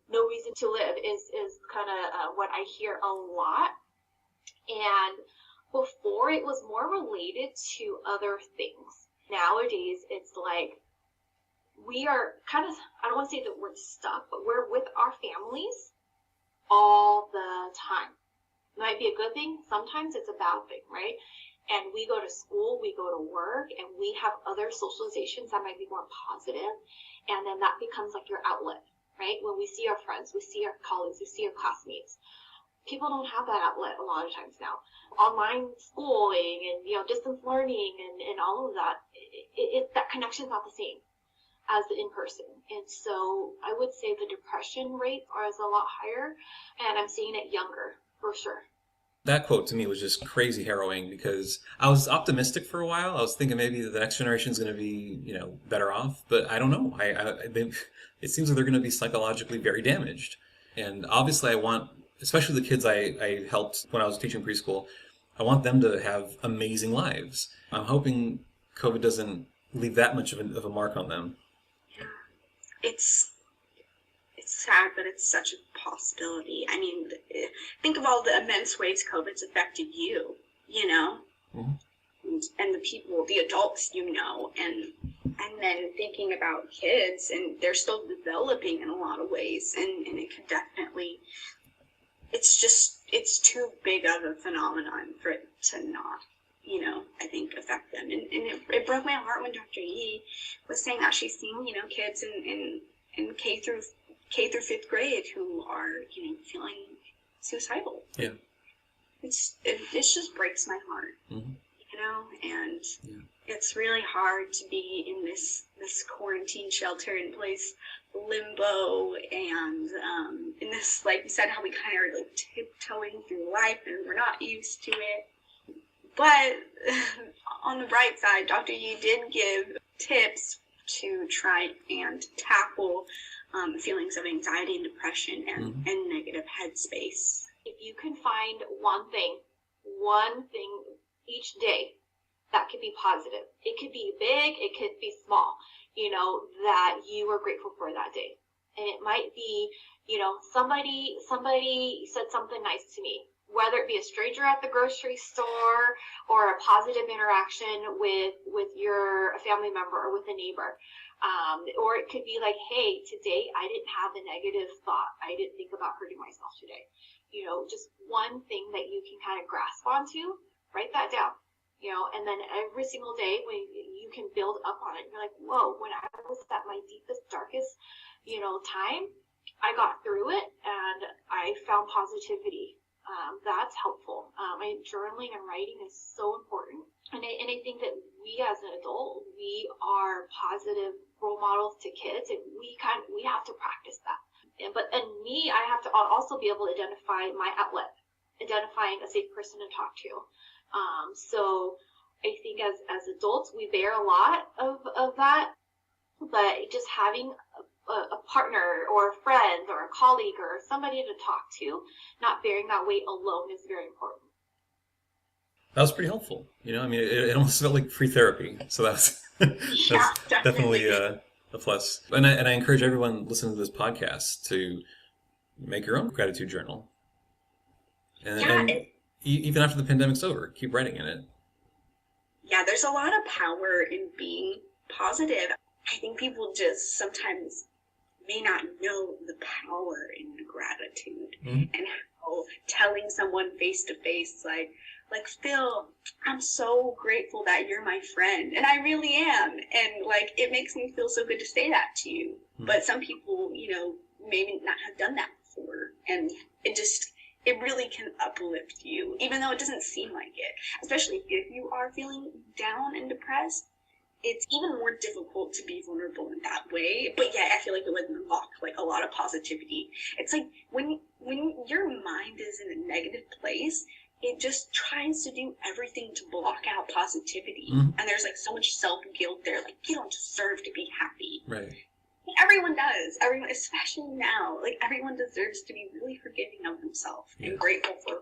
no reason to live is kind of what I hear a lot. And before it was more related to other things. Nowadays, it's we are kind of, I don't want to say the word stuck, but we're with our families all the time. It might be a good thing. Sometimes it's a bad thing, right? And we go to school, we go to work, and we have other socializations that might be more positive, and then that becomes like your outlet, right? When we see our friends, we see our colleagues, we see our classmates. People don't have that outlet a lot of times now. Online schooling and, you know, distance learning and all of that, that connection's not the same as the in-person. And so I would say the depression rates are a lot higher, and I'm seeing it younger for sure. That quote to me was just crazy harrowing, because I was optimistic for a while. I was thinking maybe the next generation is going to be, you know, better off, but I don't know. It seems like they're going to be psychologically very damaged. And obviously I want, especially the kids I helped when I was teaching preschool, I want them to have amazing lives. I'm hoping COVID doesn't leave that much of a mark on them. Yeah. It's sad, but it's such a possibility. I mean, think of all the immense ways COVID's affected you, you know, and the people, the adults, you know, and then thinking about kids, and they're still developing in a lot of ways, and it could definitely, it's too big of a phenomenon for it to not, you know, I think affect them. And it broke my heart when Dr. Yi was saying that she's seen, you know, kids in K through 5th grade who are, you know, feeling suicidal. Yeah. It just breaks my heart, you know, and it's really hard to be in this quarantine shelter in place limbo, and in this, like you said, how we kind of are like tiptoeing through life and we're not used to it. But on the bright side, Dr. Yi did give tips to try and tackle feelings of anxiety and depression and negative headspace. If you can find one thing each day that could be positive, it could be big, it could be small, you know, that you are grateful for that day. And it might be, you know, somebody said something nice to me, whether it be a stranger at the grocery store or a positive interaction with a family member or with a neighbor. Or it could be like, hey, today I didn't have a negative thought. I didn't think about hurting myself today. You know, just one thing that you can kind of grasp onto, write that down. You know, and then every single day when you can build up on it, you're like, whoa, when I was at my deepest, darkest, you know, time, I got through it and I found positivity. That's helpful. Journaling and writing is so important. And I think that we as an adult, we are positive role models to kids, and we have to practice that. And me, I have to also be able to identify my outlet, identifying a safe person to talk to. So I think as adults, we bear a lot of that, but just having a partner or a friend or a colleague or somebody to talk to, not bearing that weight alone, is very important. That was pretty helpful. You know, I mean, it almost felt like free therapy. So that's definitely a plus. And I encourage everyone listening to this podcast to make your own gratitude journal. And even after the pandemic's over, keep writing in it. Yeah, there's a lot of power in being positive. I think people just sometimes may not know the power in gratitude, and how telling someone face to face, like Phil, I'm so grateful that you're my friend, and I really am, and like it makes me feel so good to say that to you. But some people, you know, maybe not have done that before, and it really can uplift you, even though it doesn't seem like it. Especially if you are feeling down and depressed, it's even more difficult to be vulnerable in that way. But yeah, I feel like it would unlock like a lot of positivity. It's like when your mind is in a negative place, it just tries to do everything to block out positivity. And there's like so much self-guilt there, like you don't deserve to be happy. Right. Everyone does. Everyone, especially now, like everyone deserves to be really forgiving of themselves and grateful for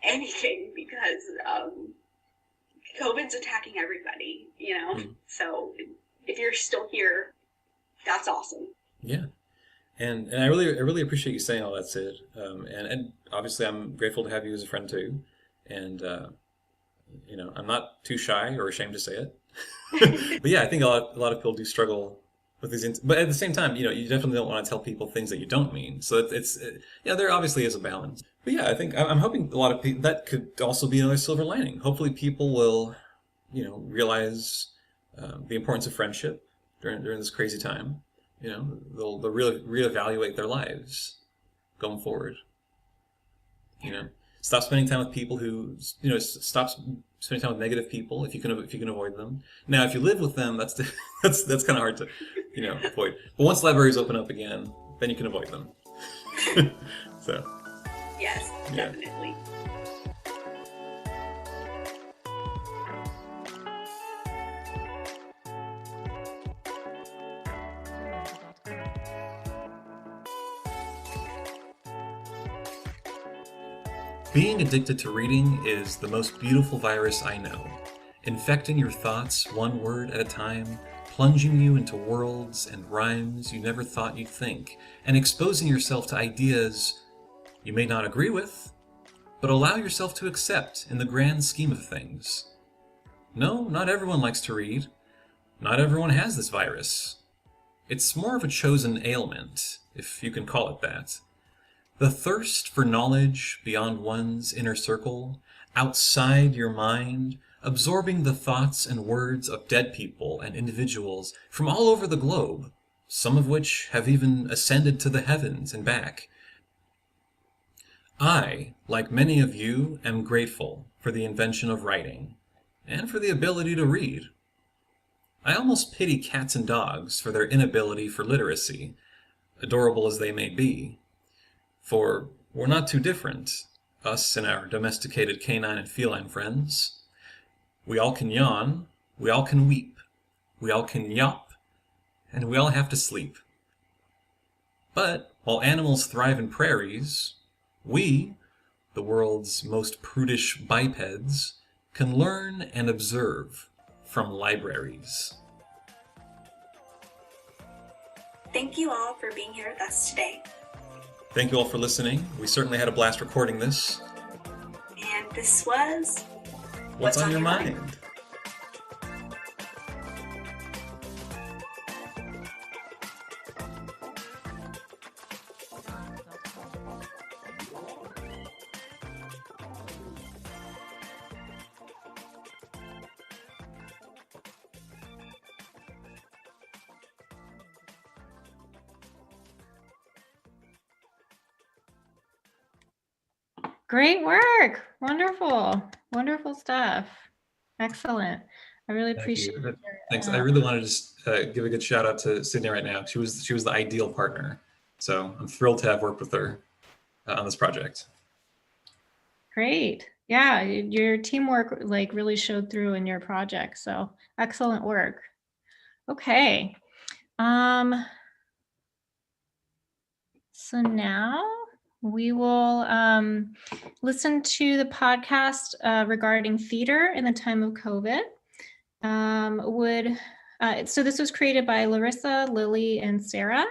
anything, because COVID's attacking everybody, you know? So if you're still here, that's awesome. Yeah. And I really appreciate you saying all that, Sid. And obviously I'm grateful to have you as a friend too. And, you know, I'm not too shy or ashamed to say it. But yeah, I think a lot of people do struggle with these, but at the same time, you definitely don't want to tell people things that you don't mean. So there obviously is a balance. But yeah, I think I'm hoping a lot of people, that could also be another silver lining. Hopefully people will, realize the importance of friendship during this crazy time. They'll reevaluate their lives going forward. Stop spending time with people who, stop spending time with negative people if you can avoid them. Now, if you live with them, that's that's kind of hard to, avoid. But once libraries open up again, then you can avoid them. So. Yes, Yeah. definitely. Being addicted to reading is the most beautiful virus I know, infecting your thoughts one word at a time, plunging you into worlds and rhymes you never thought you'd think, and exposing yourself to ideas you may not agree with, but allow yourself to accept in the grand scheme of things. No, not everyone likes to read. Not everyone has this virus. It's more of a chosen ailment, if you can call it that. The thirst for knowledge beyond one's inner circle, outside your mind, absorbing the thoughts and words of dead people and individuals from all over the globe, some of which have even ascended to the heavens and back. I, like many of you, am grateful for the invention of writing, and for the ability to read. I almost pity cats and dogs for their inability for literacy, adorable as they may be. For we're not too different, us and our domesticated canine and feline friends. We all can yawn, we all can weep, we all can yawp, and we all have to sleep. But while animals thrive in prairies, we, the world's most prudish bipeds, can learn and observe from libraries. Thank you all for being here with us today. Thank you all for listening. We certainly had a blast recording this. And this was What's on Your Mind? Great work. Wonderful. Wonderful stuff. Excellent. I really appreciate it. Thanks. I really wanted to just give a good shout out to Sydney right now. She was the ideal partner. So I'm thrilled to have worked with her on this project. Great. Yeah, your teamwork really showed through in your project. So excellent work. Okay. So now we will listen to the podcast regarding theater in the time of COVID. So this was created by Larissa, Lily, and Sarah.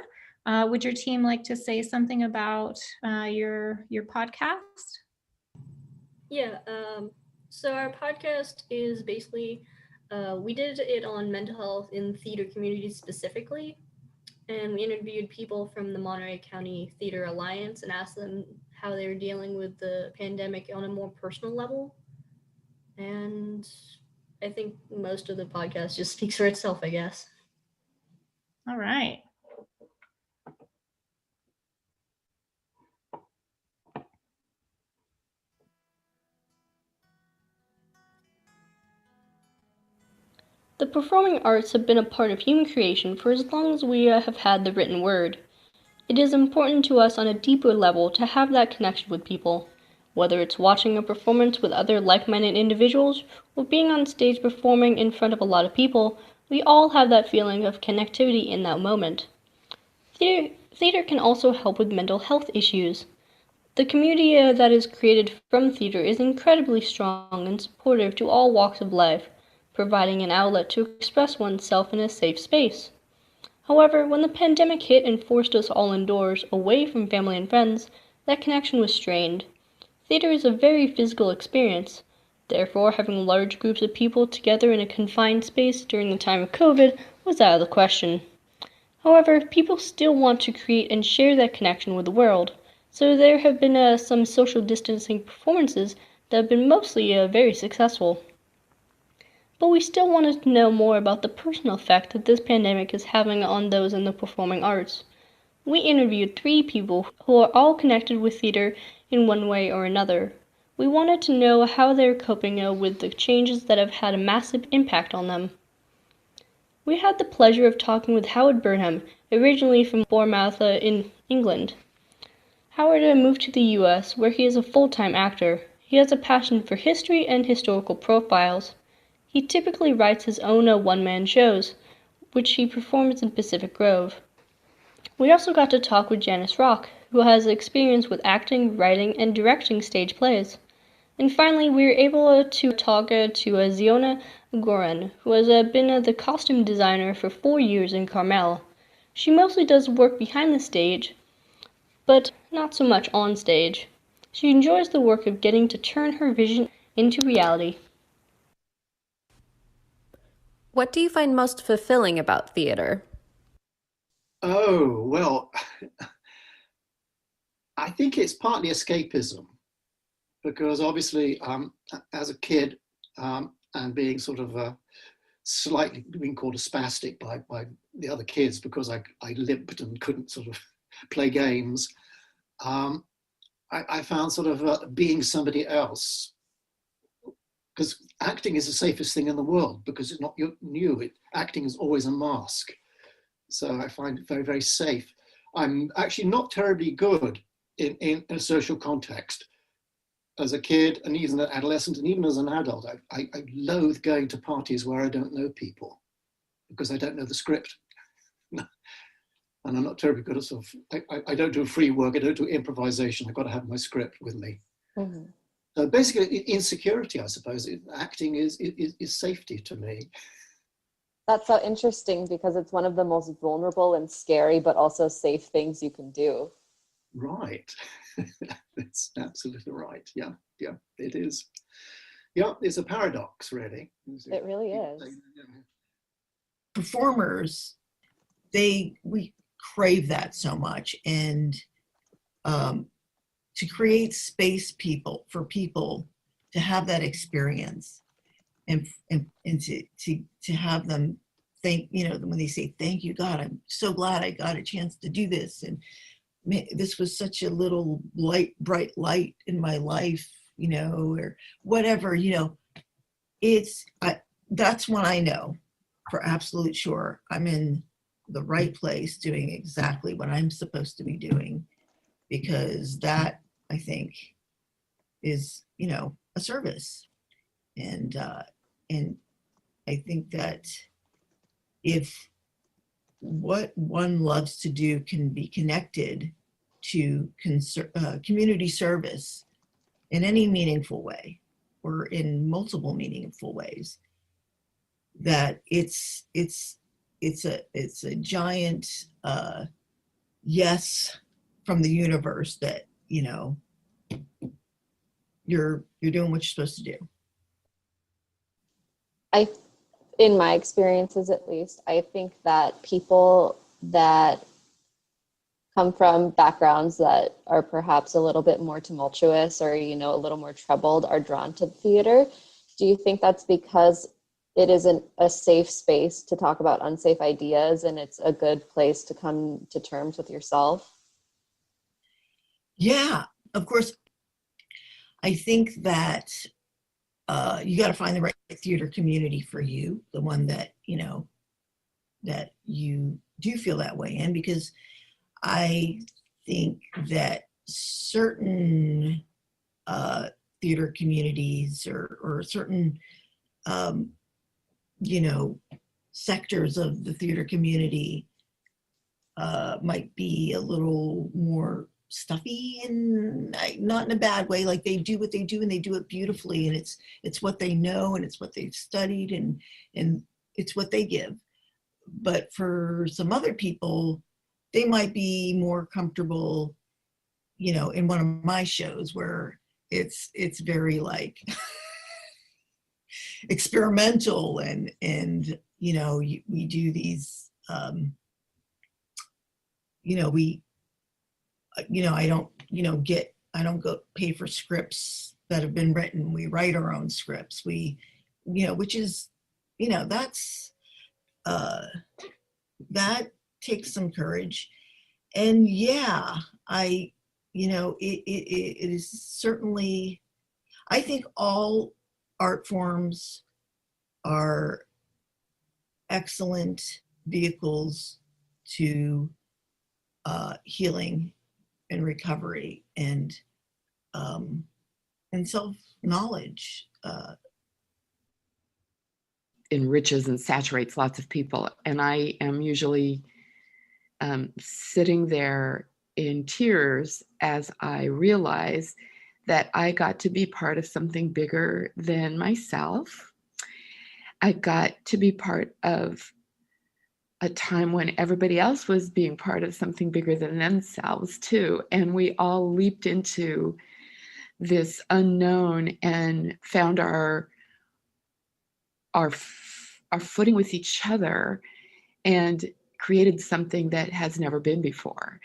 Would your team like to say something about your podcast? Yeah, so our podcast is basically, we did it on mental health in theater communities specifically, and we interviewed people from the Monterey County Theater Alliance and asked them how they were dealing with the pandemic on a more personal level. And I think most of the podcast just speaks for itself, I guess. All right. The performing arts have been a part of human creation for as long as we have had the written word. It is important to us on a deeper level to have that connection with people, whether it's watching a performance with other like-minded individuals or being on stage performing in front of a lot of people. We all have that feeling of connectivity in that moment. Theater can also help with mental health issues. The community that is created from theater is incredibly strong and supportive to all walks of life, providing an outlet to express oneself in a safe space. However, when the pandemic hit and forced us all indoors, away from family and friends, that connection was strained. Theater is a very physical experience. Therefore, having large groups of people together in a confined space during the time of COVID was out of the question. However, people still want to create and share that connection with the world, so there have been some social distancing performances that have been mostly very successful. But we still wanted to know more about the personal effect that this pandemic is having on those in the performing arts. We interviewed 3 people who are all connected with theater in one way or another. We wanted to know how they're coping with the changes that have had a massive impact on them. We had the pleasure of talking with Howard Burnham, originally from Bournemouth in England. Howard moved to the US, where he is a full-time actor. He has a passion for history and historical profiles. He typically writes his own one-man shows, which he performs in Pacific Grove. We also got to talk with Janice Rock, who has experience with acting, writing, and directing stage plays. And finally, we were able to talk to Ziona Goran, who has been the costume designer for 4 years in Carmel. She mostly does work behind the stage, but not so much on stage. She enjoys the work of getting to turn her vision into reality. What do you find most fulfilling about theater? Oh, well, I think it's partly escapism, because obviously as a kid and being sort of slightly being called a spastic by the other kids because I limped and couldn't sort of play games, I found sort of being somebody else, because acting is the safest thing in the world because it's not new. Acting is always a mask. So I find it very, very safe. I'm actually not terribly good in a social context. As a kid and even an adolescent and even as an adult, I loathe going to parties where I don't know people because I don't know the script. And I'm not terribly good at sort of, I don't do free work, I don't do improvisation. I've got to have my script with me. Mm-hmm. So basically insecurity, I suppose. Acting is safety to me. That's so interesting because it's one of the most vulnerable and scary, but also safe things you can do. Right. That's absolutely right. Yeah, it is. Yeah, it's a paradox, really. It really is. Performers, we crave that so much, and to create space for people to have that experience and to have them think, when they say, thank you, God, I'm so glad I got a chance to do this. And this was such a little bright light in my life, or whatever, that's when I know for absolute sure I'm in the right place doing exactly what I'm supposed to be doing, because that, I think, is, a service. And I think that if what one loves to do can be connected to community service in any meaningful way, or in multiple meaningful ways, that it's a giant yes from the universe that you're doing what you're supposed to do. In my experiences at least, I think that people that come from backgrounds that are perhaps a little bit more tumultuous or, a little more troubled are drawn to theater. Do you think that's because it isn't a safe space to talk about unsafe ideas and it's a good place to come to terms with yourself? Yeah, of course. I think that you got to find the right theater community for you, the one that, that you do feel that way in, because I think that certain theater communities or certain, sectors of the theater community might be a little more stuffy, and not in a bad way. Like, they do what they do and they do it beautifully, and it's what they know and it's what they've studied and it's what they give. But for some other people, they might be more comfortable, in one of my shows where it's very like experimental and we do these we, I don't, I don't go pay for scripts that have been written. We write our own scripts. Which is, that's, that takes some courage. And yeah, it is certainly, I think all art forms are excellent vehicles to healing and recovery and self-knowledge. Enriches and saturates lots of people. And I am usually sitting there in tears as I realize that I got to be part of something bigger than myself. I got to be part of a time when everybody else was being part of something bigger than themselves too. And we all leaped into this unknown and found our footing with each other and created something that has never been before.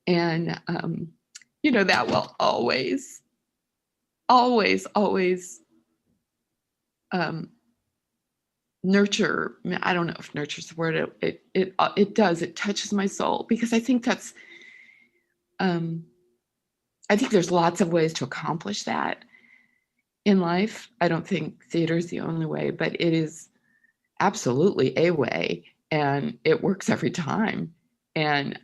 And, that will always nurture. I don't know if nurture is the word. It does. It touches my soul, because I think that's, I think there's lots of ways to accomplish that in life. I don't think theater is the only way, but it is absolutely a way, and it works every time. And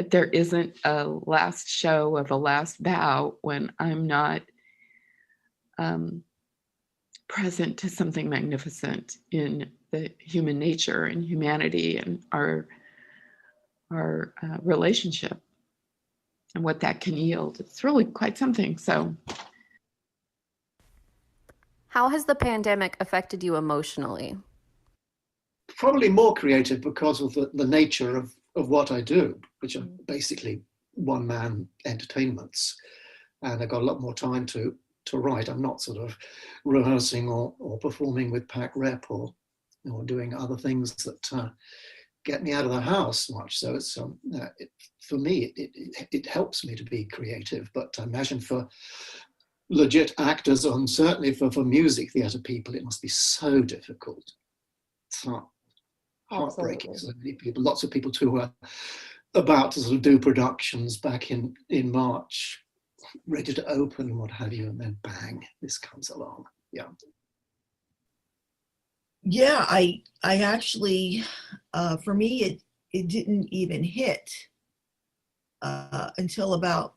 there isn't a last show of a last bow when I'm not present to something magnificent in the human nature and humanity and our relationship and what that can yield. It's really quite something. So, how has the pandemic affected you emotionally? Probably more creative because of the nature of what I do, which are basically one-man entertainments. And I got a lot more time to write. I'm not sort of rehearsing or performing with pack rep or doing other things that get me out of the house much. So it's for me, it helps me to be creative. But I imagine for legit actors, and certainly for music theatre people, it must be so difficult. It's heartbreaking. So many people, lots of people too, who are about to sort of do productions back in March, ready to open and what have you, and then bang, this comes along. Yeah. Yeah, I actually, for me, it didn't even hit until about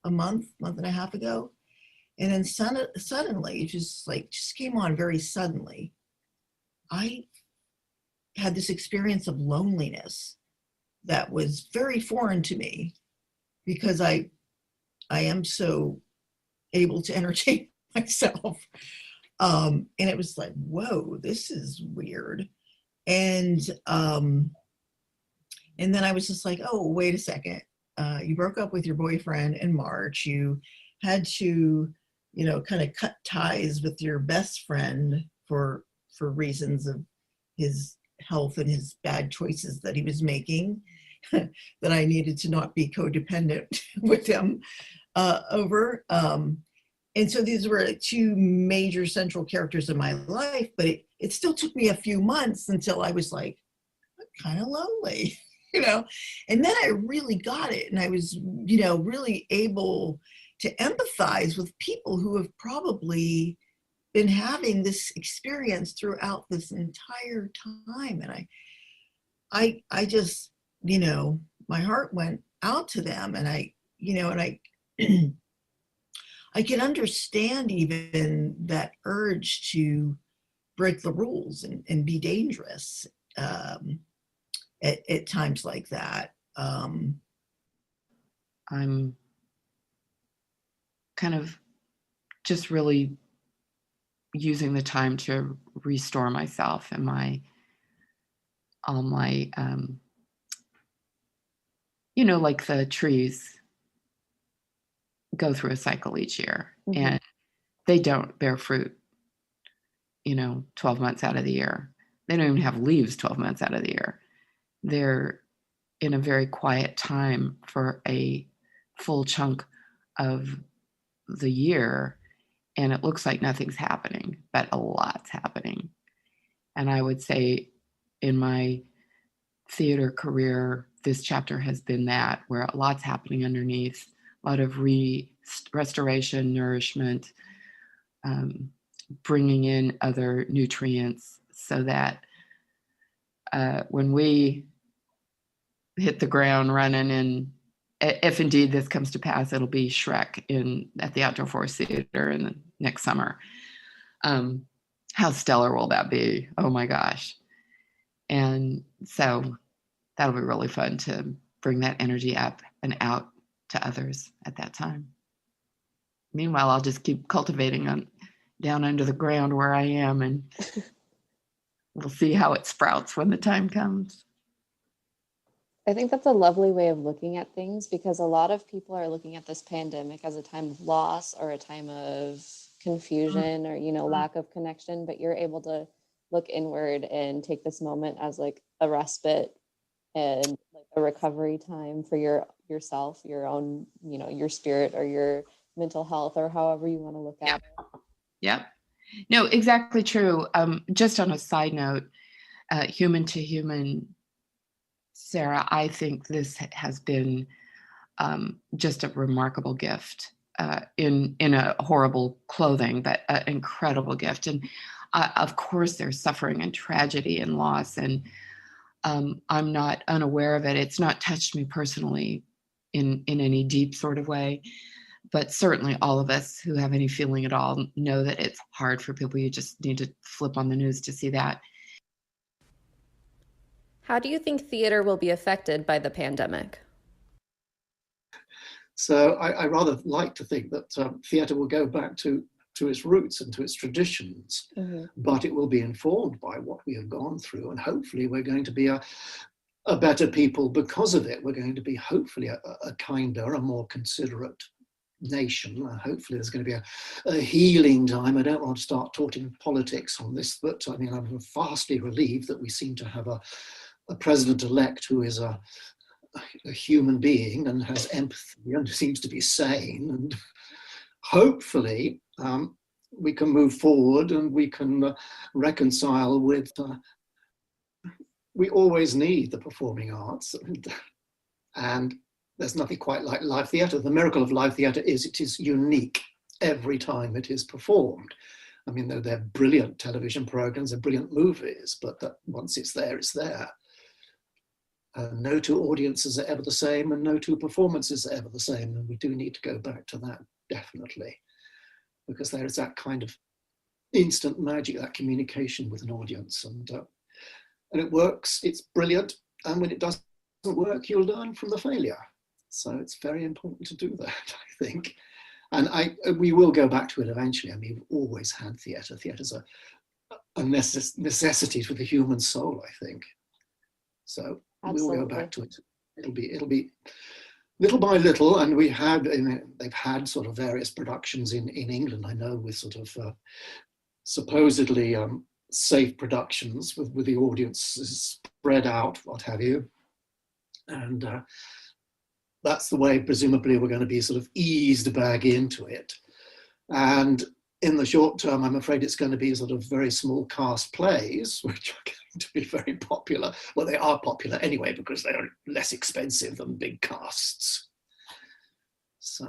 a month and a half ago. And then suddenly, it just came on very suddenly. I had this experience of loneliness that was very foreign to me, because I am so able to entertain myself. And it was like, whoa, this is weird. And then I was just like, oh, wait a second. You broke up with your boyfriend in March. You had to, kind of cut ties with your best friend for reasons of his health and his bad choices that he was making, that I needed to not be codependent with him over. And so these were two major central characters in my life, but it still took me a few months until I was like, I'm kind of lonely, and then I really got it. And I was, really able to empathize with people who have probably been having this experience throughout this entire time. And I just, my heart went out to them, and I I can understand even that urge to break the rules and be dangerous at times like that. I'm kind of just really using the time to restore myself and all my, like the trees go through a cycle each year, and they don't bear fruit, 12 months out of the year. They don't even have leaves 12 months out of the year. They're in a very quiet time for a full chunk of the year, and it looks like nothing's happening, but a lot's happening. And I would say in my theater career, this chapter has been that, where a lot's happening underneath, a lot of restoration, nourishment, bringing in other nutrients so that when we hit the ground running, and if indeed this comes to pass, it'll be Shrek at the Outdoor Force Theater in the next summer. How stellar will that be? Oh my gosh. And so that'll be really fun to bring that energy up and out to others at that time. Meanwhile, I'll just keep cultivating down under the ground where I am, and we'll see how it sprouts when the time comes. I think that's a lovely way of looking at things, because a lot of people are looking at this pandemic as a time of loss or a time of confusion or, lack of connection, but you're able to look inward and take this moment as like a respite and like a recovery time for yourself, your own, your spirit or your mental health, or however you want to look at it. Yep. No, exactly true. Just on a side note, human to human, Sarah, I think this has been just a remarkable gift in a horrible clothing, but an incredible gift. And of course, there's suffering and tragedy and loss, and I'm not unaware of it. It's not touched me personally in any deep sort of way, but certainly all of us who have any feeling at all know that it's hard for people. You just need to flip on the news to see that. How do you think theater will be affected by the pandemic? So I rather like to think that theatre will go back to its roots and to its traditions, but it will be informed by what we have gone through, and hopefully we're going to be a better people because of it. We're going to be hopefully a kinder, a more considerate nation. Hopefully there's going to be a healing time. I don't want to start talking politics on this, but I mean, I'm vastly relieved that we seem to have a president-elect who is a human being and has empathy and seems to be sane, and hopefully we can move forward and we can reconcile with we always need the performing arts, and there's nothing quite like live theatre. The miracle of live theatre is it is unique every time it is performed. I mean, they're brilliant television programs, they're brilliant movies, but that once it's there, it's there. No two audiences are ever the same, and no two performances are ever the same. And we do need to go back to that, definitely, because there is that kind of instant magic, that communication with an audience, and it works. It's brilliant. And when it doesn't work, you'll learn from the failure. So it's very important to do that, I think. And we will go back to it eventually. I mean, we've always had theatre. Theatre's a necessity for the human soul, I think. So Absolutely. we'll go back to it. It'll be little by little, and they've had sort of various productions in England, I know, with sort of supposedly safe productions with the audiences spread out, what have you. And that's the way, presumably, we're going to be sort of eased back into it. And in the short term, I'm afraid it's going to be sort of very small cast plays, which are going to be very popular. Well, they are popular anyway, because they are less expensive than big casts. So,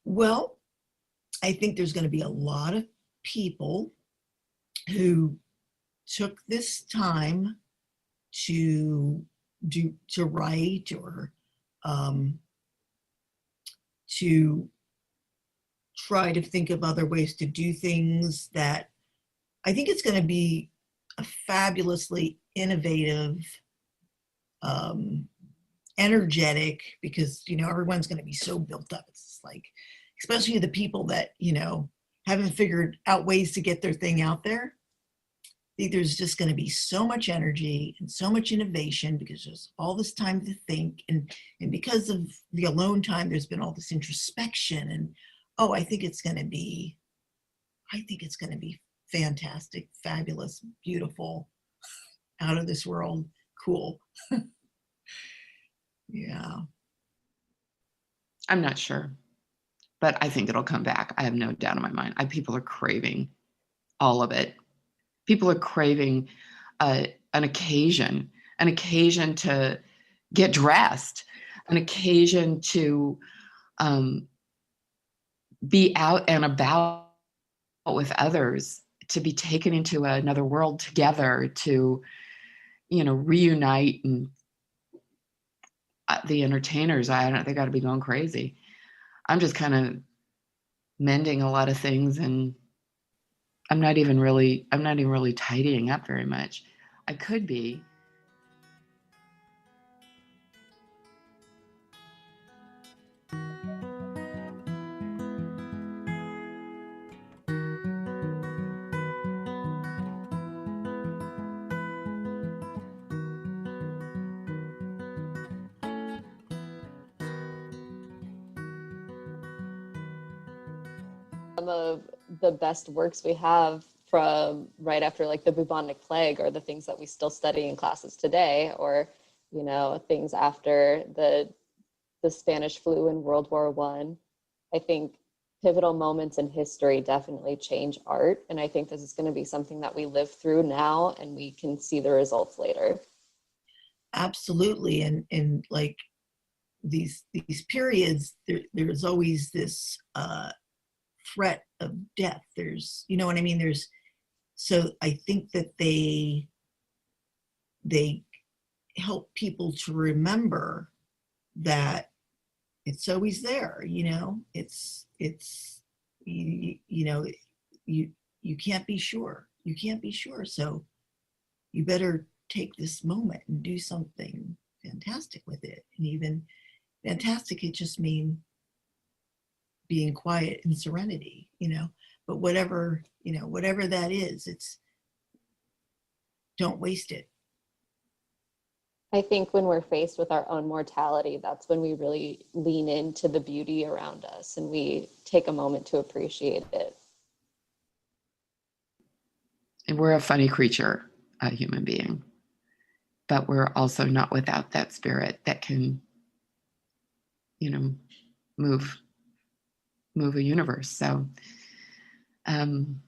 well, I think there's going to be a lot of people who took this time to write or to try to think of other ways to do things. That I think it's going to be a fabulously innovative, energetic, because everyone's going to be so built up. It's like, especially the people that haven't figured out ways to get their thing out there. I think there's just going to be so much energy and so much innovation, because there's all this time to think, and because of the alone time, there's been all this introspection, and I think it's going to be fantastic, fabulous, beautiful. out of this world cool. Yeah. I'm not sure, but I think it'll come back. I have no doubt in my mind. People are craving all of it. People are craving an occasion to get dressed, an occasion to be out and about with others, to be taken into another world together, to, reunite. And the entertainers, they got to be going crazy. I'm just kind of mending a lot of things, and I'm not even really tidying up very much. I could be. Some of the best works we have from right after like the bubonic plague are the things that we still study in classes today, or things after the Spanish flu in World War I think pivotal moments in history definitely change art, and I think this is going to be something that we live through now and we can see the results later. Absolutely. And like these periods, there's always this threat of death. There's, you know what I mean? So I think that they help people to remember that it's always there, it's you can't be sure. You can't be sure. So you better take this moment and do something fantastic with it. And even fantastic, it just means being quiet and serenity, but whatever that is, don't waste it. I think when we're faced with our own mortality, that's when we really lean into the beauty around us and we take a moment to appreciate it. And we're a funny creature, a human being, but we're also not without that spirit that can, move a universe. So I'm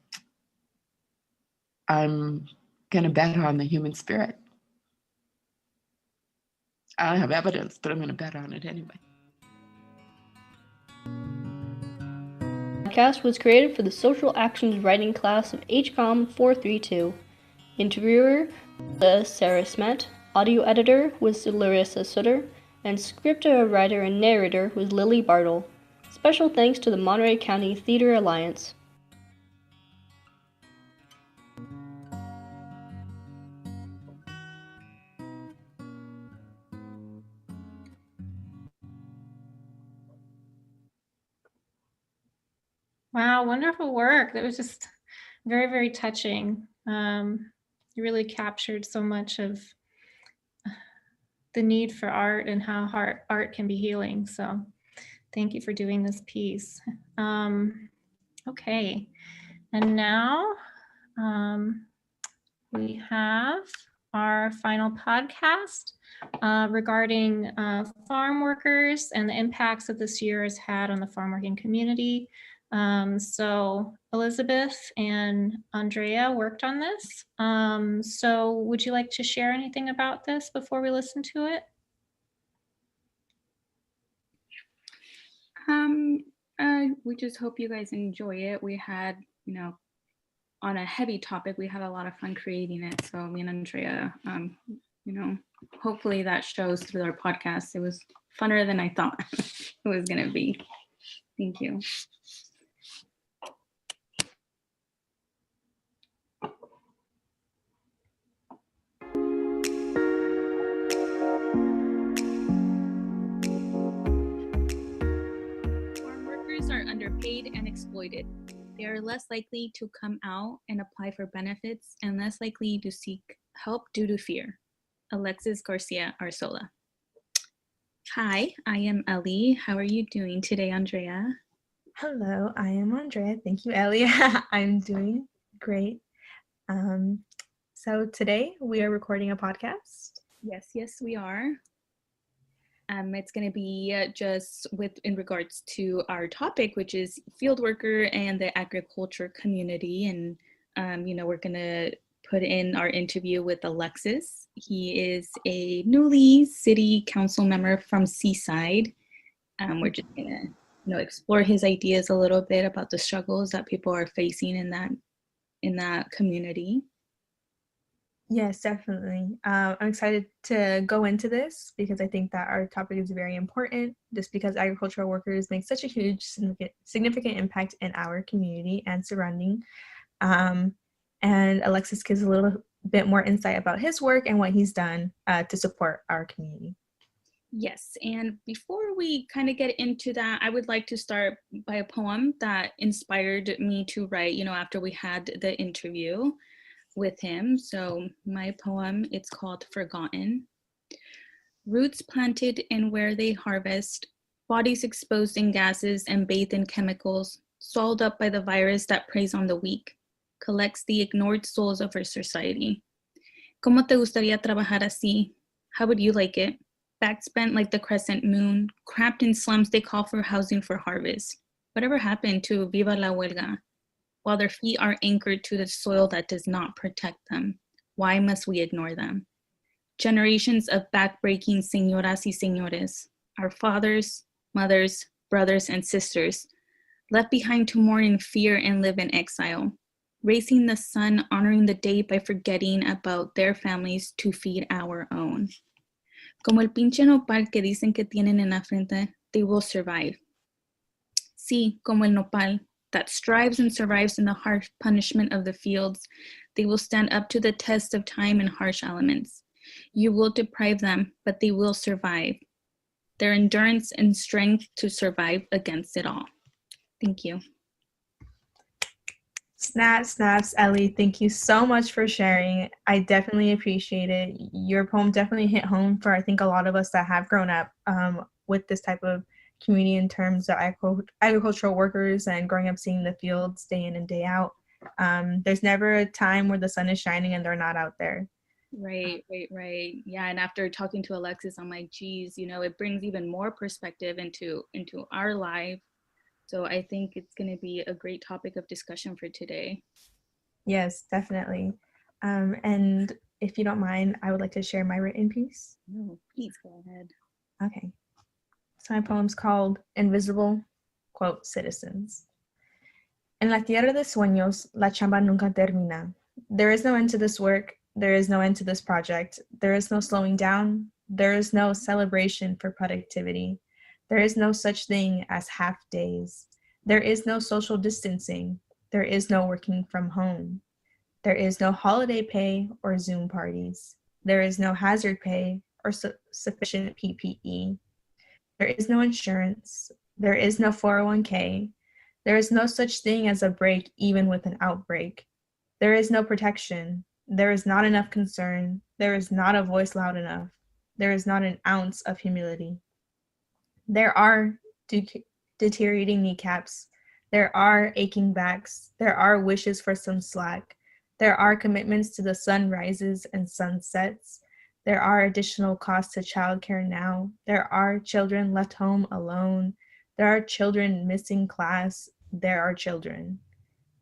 going to bet on the human spirit. I don't have evidence, but I'm going to bet on it anyway. The podcast was created for the Social Actions Writing class of HCOM 432. Interviewer was Sarah Smet, audio editor was Larissa Sutter, and scripter, writer, and narrator was Lily Bartle. Special thanks to the Monterey County Theater Alliance. Wow, wonderful work. That was just very, very touching. You really captured so much of the need for art and how art can be healing. So thank you for doing this piece. Okay, and now we have our final podcast regarding farm workers and the impacts that this year has had on the farm working community. So Elizabeth and Andrea worked on this. So would you like to share anything about this before we listen to it? We just hope you guys enjoy it. We had, on a heavy topic, we had a lot of fun creating it. So me and Andrea, hopefully that shows through our podcast. It was funner than I thought it was going to be. Thank you. Are underpaid and exploited. They are less likely to come out and apply for benefits and less likely to seek help due to fear. Alexis Garcia Arzola. Hi, I am Ellie. How are you doing today, Andrea? Hello, I am Andrea. Thank you, Ellie. I'm doing great. So today we are recording a podcast. Yes, we are. It's going to be just in regards to our topic, which is field worker and the agriculture community. And, we're going to put in our interview with Alexis. He is a newly city council member from Seaside. We're just going to, explore his ideas a little bit about the struggles that people are facing in that community. Yes, definitely. I'm excited to go into this because I think that our topic is very important, just because agricultural workers make such a huge, significant impact in our community and surrounding. And Alexis gives a little bit more insight about his work and what he's done to support our community. Yes, and before we kind of get into that, I would like to start by a poem that inspired me to write, after we had the interview with him. So my poem, it's called Forgotten. Roots planted in where they harvest, bodies exposed in gases and bathed in chemicals, swallowed up by the virus that preys on the weak, collects the ignored souls of our society. ¿Cómo te gustaría trabajar así? How would you like it? Backs bent like the crescent moon, cramped in slums they call for housing for harvest. Whatever happened to Viva la Huelga? While their feet are anchored to the soil that does not protect them, why must we ignore them? Generations of backbreaking señoras y señores, our fathers, mothers, brothers, and sisters, left behind to mourn in fear and live in exile, raising the sun, honoring the day by forgetting about their families to feed our own. Como el pinche nopal que dicen que tienen en la frente, they will survive. Sí, como el nopal that strives and survives in the harsh punishment of the fields, they will stand up to the test of time and harsh elements. You will deprive them, but they will survive. Their endurance and strength to survive against it all. Thank you. Snaps, Ellie. Thank you so much for sharing. I definitely appreciate it. Your poem definitely hit home for, I think, a lot of us that have grown up with this type of community in terms of agricultural workers and growing up seeing the fields day in and day out. There's never a time where the sun is shining and they're not out there. Right. Yeah, and after talking to Alexis, I'm like, geez, it brings even more perspective into our life. So I think it's going to be a great topic of discussion for today. Yes, definitely. And if you don't mind, I would like to share my written piece. No, please go ahead. Okay. So my poem's called Invisible, Citizens. En la tierra de sueños, la chamba nunca termina. There is no end to this work. There is no end to this project. There is no slowing down. There is no celebration for productivity. There is no such thing as half days. There is no social distancing. There is no working from home. There is no holiday pay or Zoom parties. There is no hazard pay or sufficient PPE. There is no insurance. There is no 401k. There is no such thing as a break even with an outbreak. There is no protection. There is not enough concern. There is not a voice loud enough. There is not an ounce of humility. There are deteriorating kneecaps. There are aching backs. There are wishes for some slack. There are commitments to the sunrises and sunsets. There are additional costs to childcare now. There are children left home alone. There are children missing class. There are children.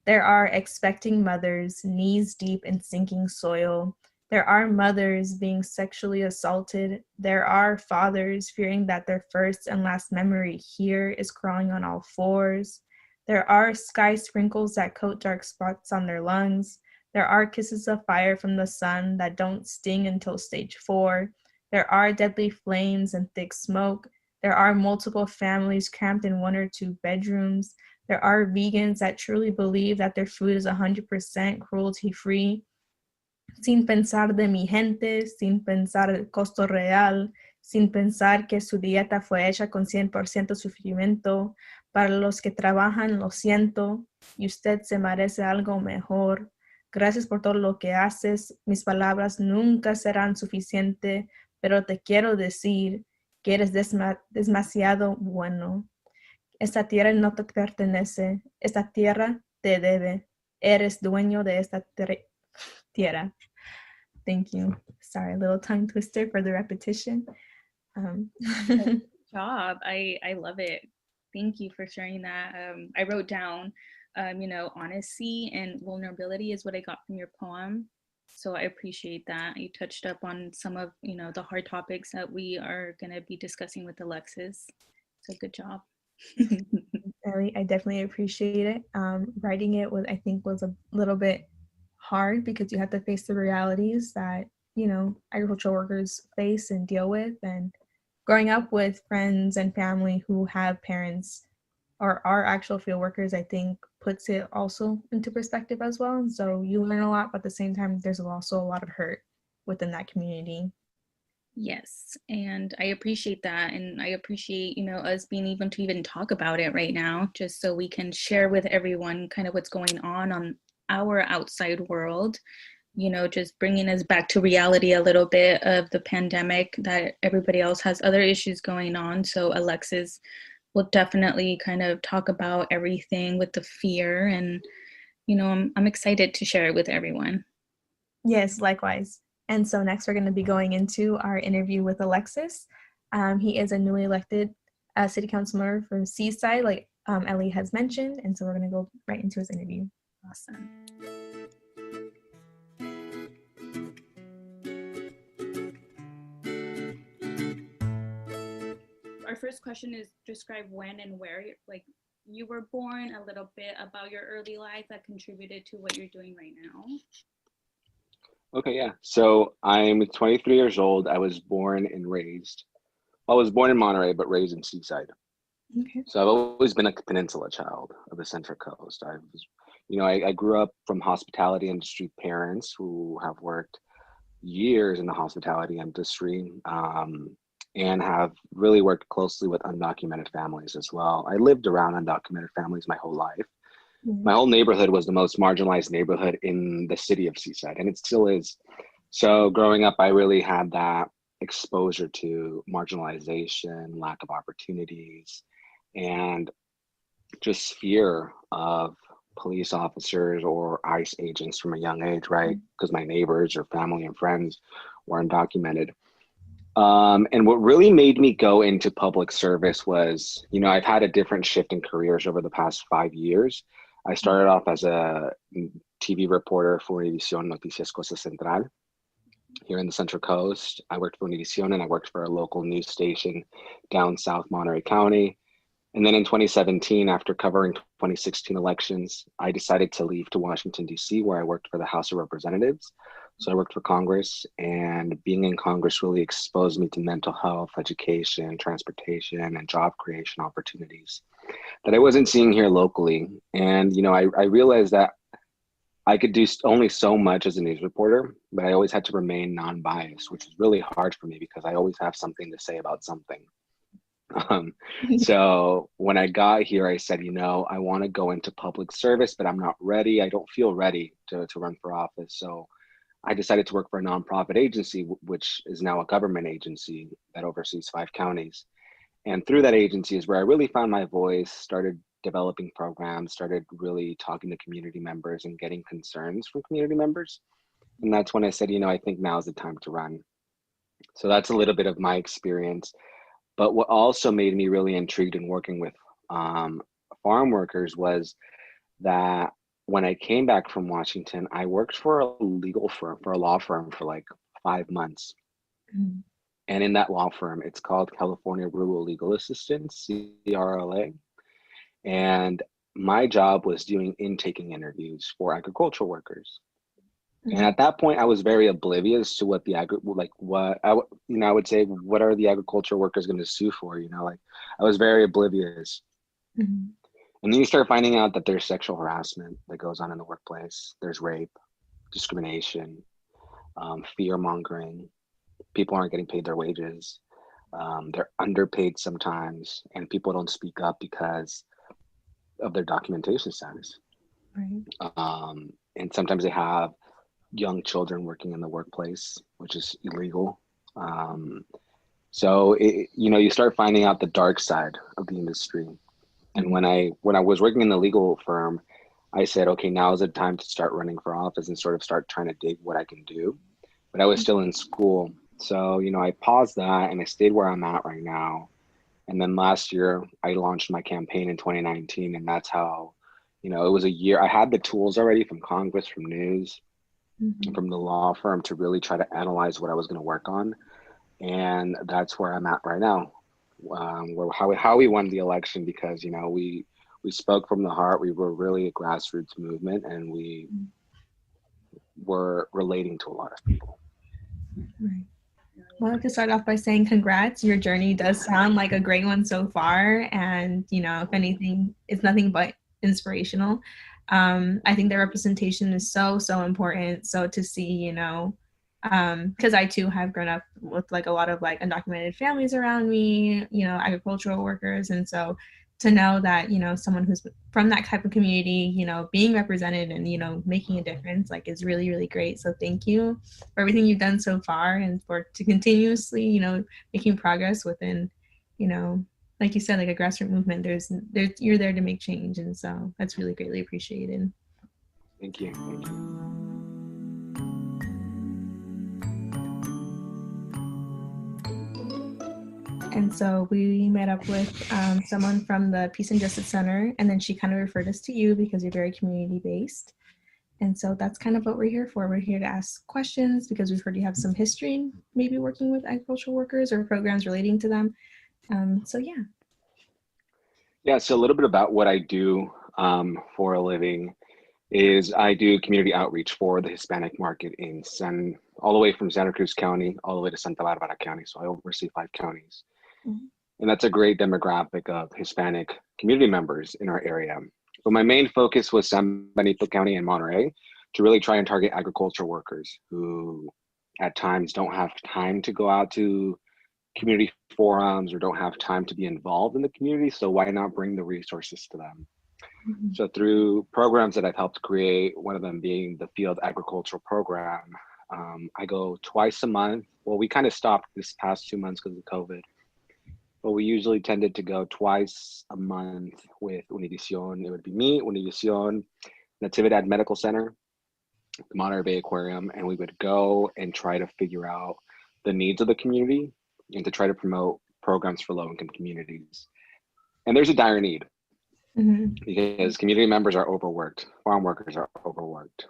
There are expecting mothers, knees deep in sinking soil. There are mothers being sexually assaulted. There are fathers fearing that their first and last memory here is crawling on all fours. There are sky sprinkles that coat dark spots on their lungs. There are kisses of fire from the sun that don't sting until stage 4. There are deadly flames and thick smoke. There are multiple families cramped in 1 or 2 bedrooms. There are vegans that truly believe that their food is 100% cruelty-free. Sin pensar de mi gente, sin pensar el costo real, sin pensar que su dieta fue hecha con 100% sufrimiento. Para los que trabajan, lo siento, y usted se merece algo mejor. Gracias por todo lo que haces. Mis palabras nunca serán suficientes, pero te quiero decir que eres demasiado bueno. Esta tierra no te pertenece. Esta tierra te debe. Eres dueño de esta tierra. Thank you. Sorry, a little tongue twister for the repetition. Good job. I love it. Thank you for sharing that. I wrote down, honesty and vulnerability is what I got from your poem. So I appreciate that. You touched up on some of, the hard topics that we are going to be discussing with Alexis. So good job. Ellie, I definitely appreciate it. Writing it I think was a little bit hard because you have to face the realities that, agricultural workers face and deal with. And growing up with friends and family who have parents or are actual field workers, I think puts it also into perspective as well. And so you learn a lot, but at the same time, there's also a lot of hurt within that community. Yes, and I appreciate that, and I appreciate us being able to even talk about it right now, just so we can share with everyone kind of what's going on our outside world, just bringing us back to reality a little bit of the pandemic, that everybody else has other issues going on. So Alexis will definitely kind of talk about everything with the fear, and I'm excited to share it with everyone. Yes, likewise. And so next we're going to be going into our interview with Alexis. He is a newly elected city council member from Seaside, like Ellie has mentioned. And so we're going to go right into his interview. Awesome. Our first question is describe when and where you were born, a little bit about your early life that contributed to what you're doing right now. Okay, yeah. So I'm 23 years old. I was born in Monterey, but raised in Seaside. Okay. So I've always been a peninsula child of the Central Coast. I grew up from hospitality industry parents who have worked years in the hospitality industry, and have really worked closely with undocumented families as well. I lived around undocumented families my whole life. My whole neighborhood was the most marginalized neighborhood in the city of Seaside, and it still is. So growing up, I really had that exposure to marginalization, lack of opportunities, and just fear of police officers or ICE agents from a young age, right? Because my neighbors or family and friends were undocumented. And what really made me go into public service was, I've had a different shift in careers over the past 5 years. I started off as a TV reporter for Univision Noticias Cosa Central here in the Central Coast. I worked for Univision and I worked for a local news station down South Monterey County. And then in 2017, after covering 2016 elections, I decided to leave to Washington, D.C., where I worked for the House of Representatives. So I worked for Congress, and being in Congress really exposed me to mental health, education, transportation, and job creation opportunities that I wasn't seeing here locally. And, I realized that I could do only so much as a news reporter, but I always had to remain non-biased, which is really hard for me because I always have something to say about something. So when I got here, I said, I want to go into public service, but I'm not ready. I don't feel ready to run for office. So I decided to work for a nonprofit agency, which is now a government agency that oversees 5 counties. And through that agency is where I really found my voice, started developing programs, started really talking to community members and getting concerns from community members. And that's when I said, I think now is the time to run. So that's a little bit of my experience. But what also made me really intrigued in working with farm workers was that when I came back from Washington, I worked for a law firm for like 5 months. Mm-hmm. And in that law firm, it's called California Rural Legal Assistance, CRLA. And my job was doing intaking interviews for agricultural workers. And at that point, I was very oblivious to what I would say, what are the agricultural workers going to sue for? I was very oblivious. Mm-hmm. And then you start finding out that there's sexual harassment that goes on in the workplace. There's rape, discrimination, fear mongering. People aren't getting paid their wages. They're underpaid sometimes, and people don't speak up because of their documentation status. Right. And sometimes they have young children working in the workplace, which is illegal. So you start finding out the dark side of the industry. And when I was working in the legal firm, I said, okay, now is the time to start running for office and sort of start trying to dig what I can do. but I was still in school. So, you know, I paused that and I stayed where I'm at right now. And then last year I launched my campaign in 2019, and that's how, you know, it was a year. I had the tools already from Congress, from news, and from the law firm to really try to analyze what I was going to work on. And that's where I'm at right now. How we won the election, because, you know, we spoke from the heart. We were really a grassroots movement, and we were relating to a lot of people. Right. Well, I'd like to start off by saying congrats. Your journey does sound like a great one so far. And, you know, if anything, it's nothing but inspirational. I think the representation is so, so important. So to see, you know, because I too have grown up with like a lot of like undocumented families around me, you know, agricultural workers. And so to know that, you know, someone who's from that type of community, you know, being represented and, you know, making a difference, like, is really, really great. So thank you for everything you've done so far, and for to continuously, you know, making progress within, you know, like you said, like a grassroots movement. There's you're there to make change. And so that's really greatly appreciated. Thank you. Thank you. And so we met up with someone from the Peace and Justice Center, and then she kind of referred us to you because you're very community based. And so that's kind of what we're here for. We're here to ask questions because we've heard you have some history in maybe working with agricultural workers or programs relating to them. So yeah. Yeah, so a little bit about what I do for a living is I do community outreach for the Hispanic market in all the way from Santa Cruz County all the way to Santa Barbara County. So I oversee 5 counties. And that's a great demographic of Hispanic community members in our area. But my main focus was San Benito County and Monterey, to really try and target agriculture workers who at times don't have time to go out to community forums or don't have time to be involved in the community. So why not bring the resources to them? So through programs that I've helped create, one of them being the Field Agricultural Program, I go twice a month. Well, we kind of stopped this past 2 months because of COVID, but we usually tended to go twice a month with Univision. It would be me, Univision, Natividad Medical Center, the Monterey Bay Aquarium, and we would go and try to figure out the needs of the community and to try to promote programs for low-income communities. And there's a dire need. Because community members are overworked, farm workers are overworked.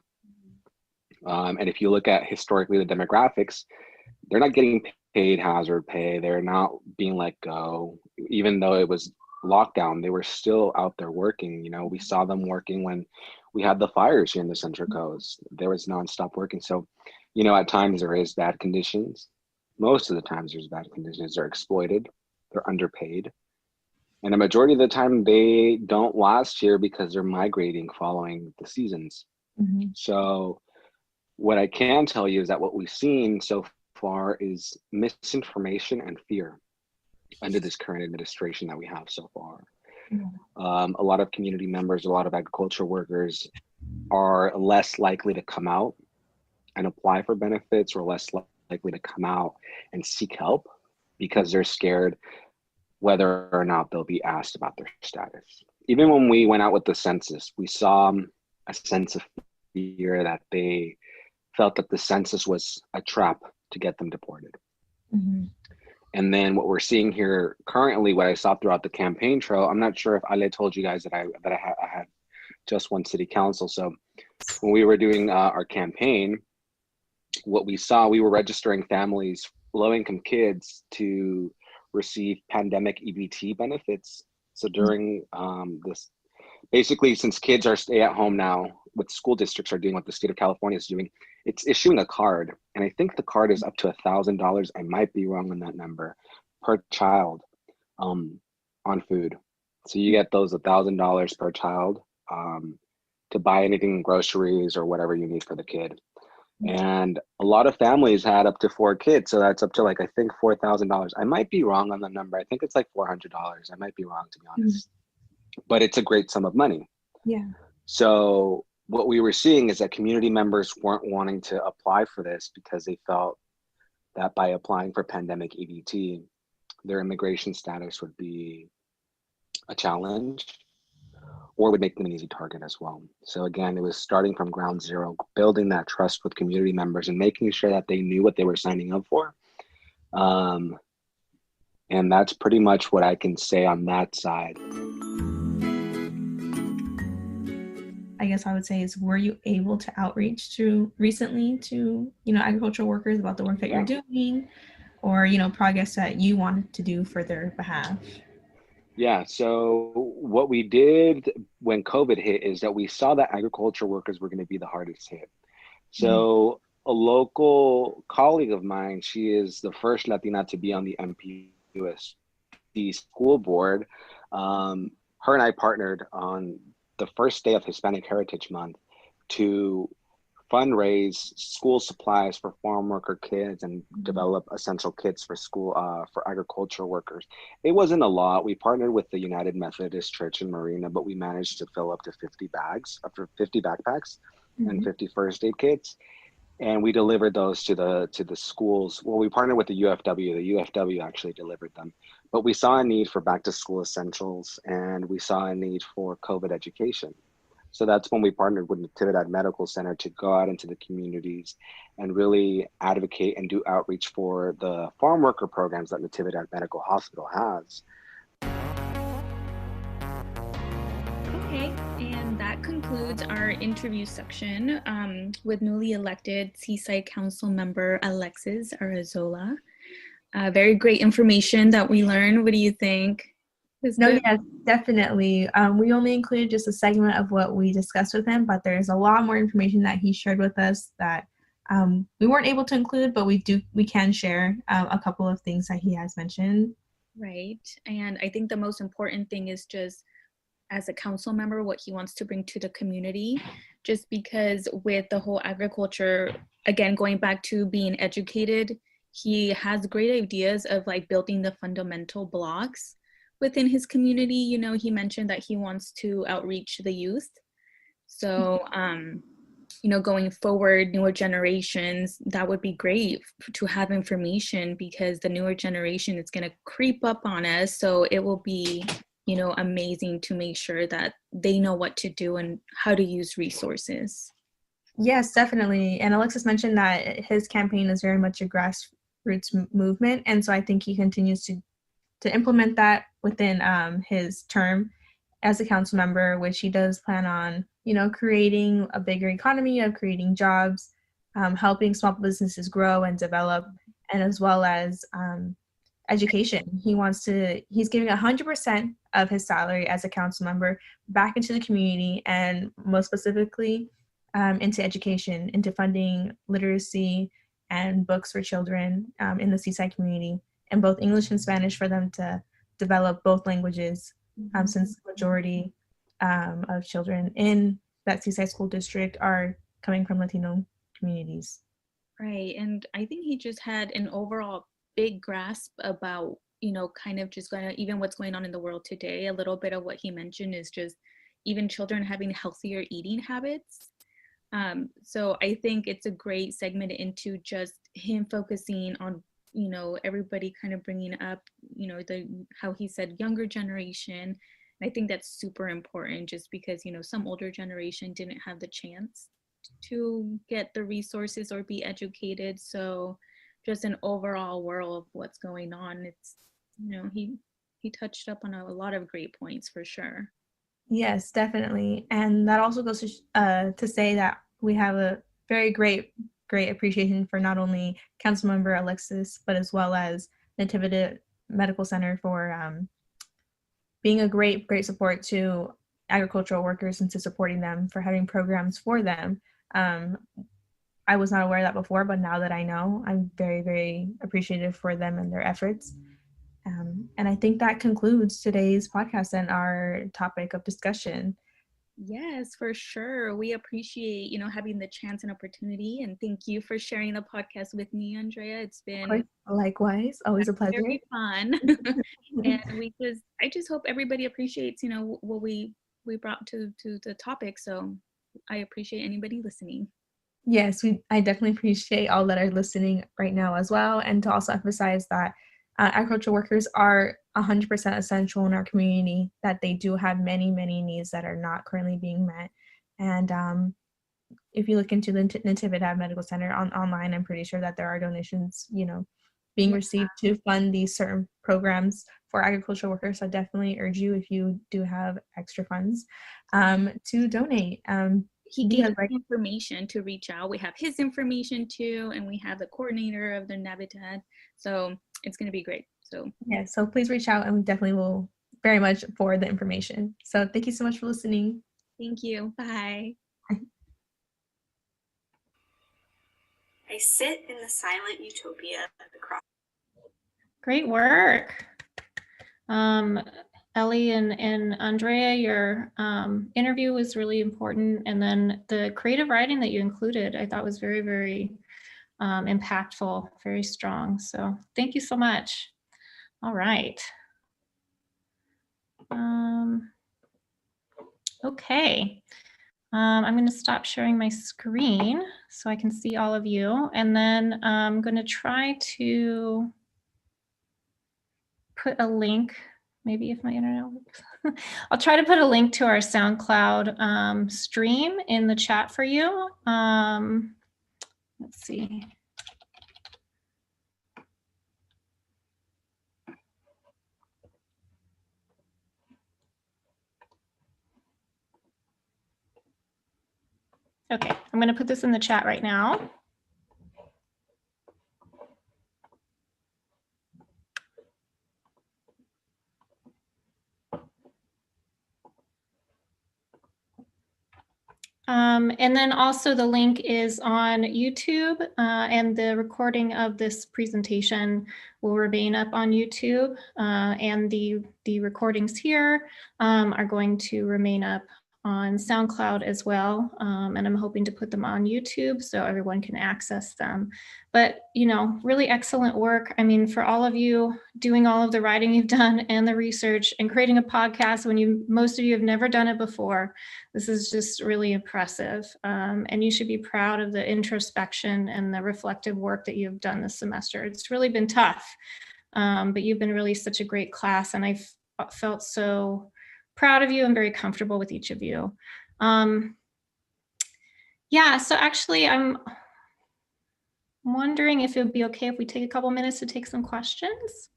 And if you look at historically the demographics, they're not getting paid hazard pay. They're not being let go. Even though it was lockdown, they were still out there working. You know, we saw them working when we had the fires here in the Central Coast. There was nonstop working. So, you know, at times there is bad conditions. Most of the times there's bad conditions. They're exploited. They're underpaid. And a majority of the time they don't last here because they're migrating following the seasons. So what I can tell you is that what we've seen so far is misinformation and fear under this current administration that we have so far. A lot of community members, a lot of agriculture workers are less likely to come out and apply for benefits, or less likely to come out and seek help because they're scared whether or not they'll be asked about their status. Even when we went out with the census, we saw a sense of fear that they felt that the census was a trap to get them deported. And then what we're seeing here currently, what I saw throughout the campaign trail, I'm not sure if Ale told you guys that I had just one city council. So when we were doing our campaign, what we saw, we were registering families, low-income kids, to receive pandemic EBT benefits. So during this, basically, since kids are stay at home now, what school districts are doing, what the state of California is doing, it's issuing a card. And I think the card is up to $1,000. I might be wrong on that number, per child on food. So you get those $1,000 per child to buy anything, groceries or whatever you need for the kid. And a lot of families had up to 4 kids. So that's up to, like, I think $4,000. I might be wrong on the number. I think it's like $400. I might be wrong, to be honest. But it's a great sum of money. Yeah. So what we were seeing is that community members weren't wanting to apply for this because they felt that by applying for pandemic EBT, their immigration status would be a challenge, or would make them an easy target as well. So again, it was starting from ground zero, building that trust with community members and making sure that they knew what they were signing up for. And that's pretty much what I can say on that side. I guess I would say is, were you able to outreach recently to, agricultural workers about the work that you're doing, or, progress that you wanted to do for their behalf? Yeah, so what we did when COVID hit is that we saw that agriculture workers were going to be the hardest hit. So a local colleague of mine, she is the first Latina to be on the MPUSD school board. Her and I partnered on the first day of Hispanic Heritage Month to fundraise school supplies for farm worker kids and develop essential kits for school for agricultural workers. It wasn't a lot. We partnered with the United Methodist Church in Marina, but we managed to fill up to 50 bags, up to 50 backpacks and 50 first aid kits. And we delivered those to the schools. Well, we partnered with the UFW. The UFW actually delivered them. But we saw a need for back to school essentials, and we saw a need for COVID education. So that's when we partnered with Natividad Medical Center to go out into the communities and really advocate and do outreach for the farm worker programs that Natividad Medical Hospital has. Okay, and that concludes our interview section with newly elected Seaside Council member Alexis Arrezola. Very great information that we learned. What do you think? Yes, definitely. We only included just a segment of what we discussed with him, but there's a lot more information that he shared with us that we weren't able to include, but we can share a couple of things that he has mentioned. Right, and I think the most important thing is just, as a council member, what he wants to bring to the community, just because with the whole agriculture, again, going back to being educated, he has great ideas of like building the fundamental blocks within his community. He mentioned that he wants to outreach the youth. So, going forward, newer generations, that would be great to have information, because the newer generation is going to creep up on us. So it will be, amazing to make sure that they know what to do and how to use resources. Yes, definitely. And Alexis mentioned that his campaign is very much a grassroots movement. And so I think he continues to implement that within his term as a council member, which he does plan on, creating a bigger economy, of creating jobs, helping small businesses grow and develop, and as well as education. He's giving 100% of his salary as a council member back into the community, and most specifically into education, into funding literacy and books for children in the Seaside community, in both English and Spanish, for them to develop both languages, since the majority of children in that Seaside school district are coming from Latino communities. Right, and I think he just had an overall big grasp about, kind of just even what's going on in the world today. A little bit of what he mentioned is just even children having healthier eating habits. So I think it's a great segment into just him focusing on, everybody kind of bringing up, how he said younger generation. And I think that's super important, just because, some older generation didn't have the chance to get the resources or be educated. So just an overall world of what's going on. It's, he touched up on a lot of great points for sure. Yes, definitely. And that also goes to say that we have a very great appreciation for not only Councilmember Alexis, but as well as Natividad Medical Center for being a great support to agricultural workers and to supporting them, for having programs for them. I was not aware of that before, but now that I know, I'm very, very appreciative for them and their efforts. And I think that concludes today's podcast and our topic of discussion. Yes, for sure. We appreciate, having the chance and opportunity, and thank you for sharing the podcast with me, Andrea. It's been likewise, always a pleasure. Very fun. And I just hope everybody appreciates, what we brought to the topic. So I appreciate anybody listening. Yes, I definitely appreciate all that are listening right now as well. And to also emphasize that agricultural workers are 100% essential in our community, that they do have many, many needs that are not currently being met. And if you look into the Natividad Medical Center online, I'm pretty sure that there are donations, being received to fund these certain programs for agricultural workers. So I definitely urge you, if you do have extra funds, to donate. He gave us information to reach out. We have his information too, and we have the coordinator of the Navidad. So it's going to be great. So yeah, so please reach out, and we definitely will very much forward the information. So thank you so much for listening. Thank you. Bye. I sit in the silent utopia across. Great work. Ellie and Andrea, your interview was really important. And then the creative writing that you included, I thought was very, very impactful, very strong. So thank you so much. All right. Okay. I'm going to stop sharing my screen so I can see all of you. And then I'm going to try to put a link, maybe if my internet works. I'll try to put a link to our SoundCloud stream in the chat for you. Let's see. Okay, I'm going to put this in the chat right now. And then also the link is on YouTube, and the recording of this presentation will remain up on YouTube, and the recordings here are going to remain up on SoundCloud as well, and I'm hoping to put them on YouTube so everyone can access them. But, really excellent work. I mean, for all of you doing all of the writing you've done and the research and creating a podcast when most of you have never done it before, this is just really impressive. And you should be proud of the introspection and the reflective work that you've done this semester. It's really been tough, but you've been really such a great class, and I've felt so proud of you and very comfortable with each of you. Yeah, so actually I'm wondering if it would be okay if we take a couple minutes to take some questions.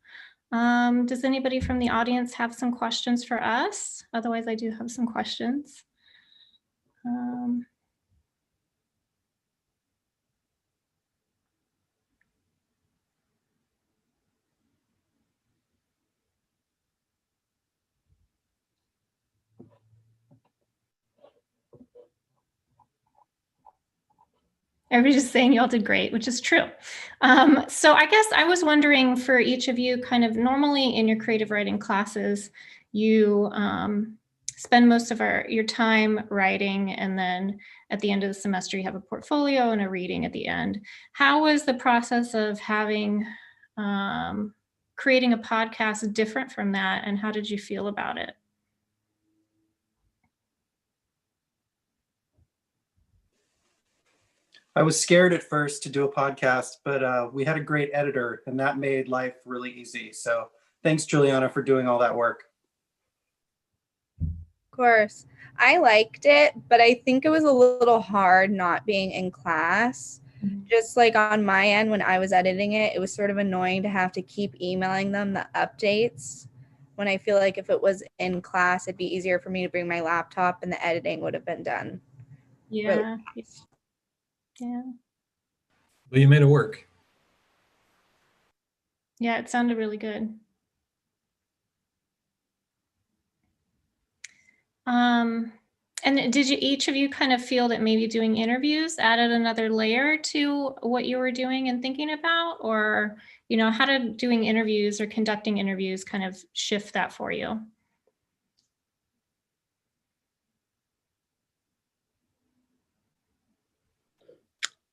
Does anybody from the audience have some questions for us? Otherwise, I do have some questions. Everybody's just saying y'all did great, which is true. So I guess I was wondering for each of you, kind of normally in your creative writing classes, you spend most of your time writing, and then at the end of the semester, you have a portfolio and a reading at the end. How was the process of having creating a podcast different from that, and how did you feel about it? I was scared at first to do a podcast, but we had a great editor, and that made life really easy. So thanks, Juliana, for doing all that work. Of course. I liked it, but I think it was a little hard not being in class. Just like on my end, when I was editing it, it was sort of annoying to have to keep emailing them the updates, when I feel like if it was in class, it'd be easier for me to bring my laptop and the editing would have been done. Yeah. Yeah. But you made it work. Yeah, it sounded really good. And did each of you kind of feel that maybe doing interviews added another layer to what you were doing and thinking about? Or, how did doing interviews or conducting interviews kind of shift that for you?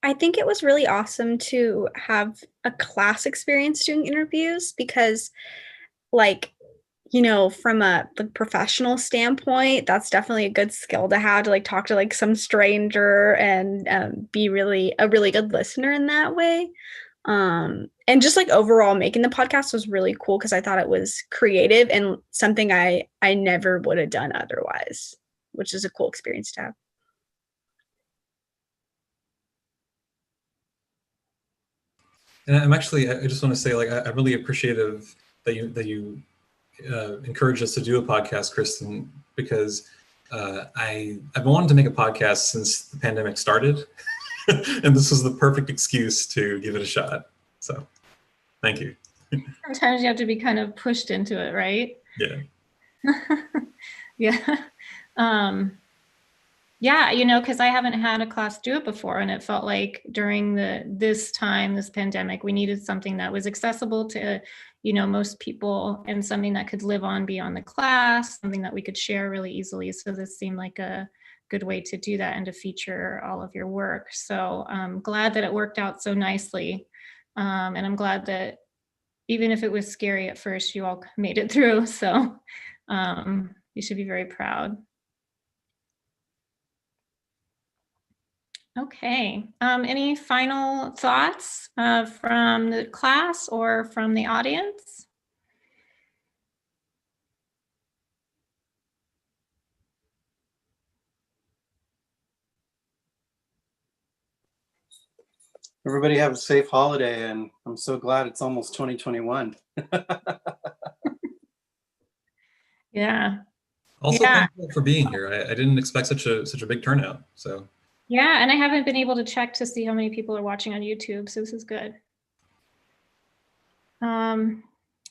I think it was really awesome to have a class experience doing interviews because, from a professional standpoint, that's definitely a good skill to have, to talk to some stranger and be a really good listener in that way. And just like overall making the podcast was really cool because I thought it was creative and something I never would have done otherwise, which is a cool experience to have. And I just want to say, like, I'm really appreciative that you encouraged us to do a podcast, Kristen, because I've been wanting to make a podcast since the pandemic started, and this was the perfect excuse to give it a shot. So, thank you. Sometimes you have to be kind of pushed into it, right? Yeah. Yeah. Yeah, you know, because I haven't had a class do it before, and it felt like during this pandemic, we needed something that was accessible to, you know, most people, and something that could live on beyond the class, something that we could share really easily. So this seemed like a good way to do that and to feature all of your work. So I'm glad that it worked out so nicely, and I'm glad that even if it was scary at first, you all made it through. So you should be very proud. Okay, any final thoughts from the class or from the audience? Everybody have a safe holiday, and I'm so glad it's almost 2021. Yeah. Also, Yeah. thank you for being here. I didn't expect such a big turnout. So. Yeah, and I haven't been able to check to see how many people are watching on YouTube, so this is good.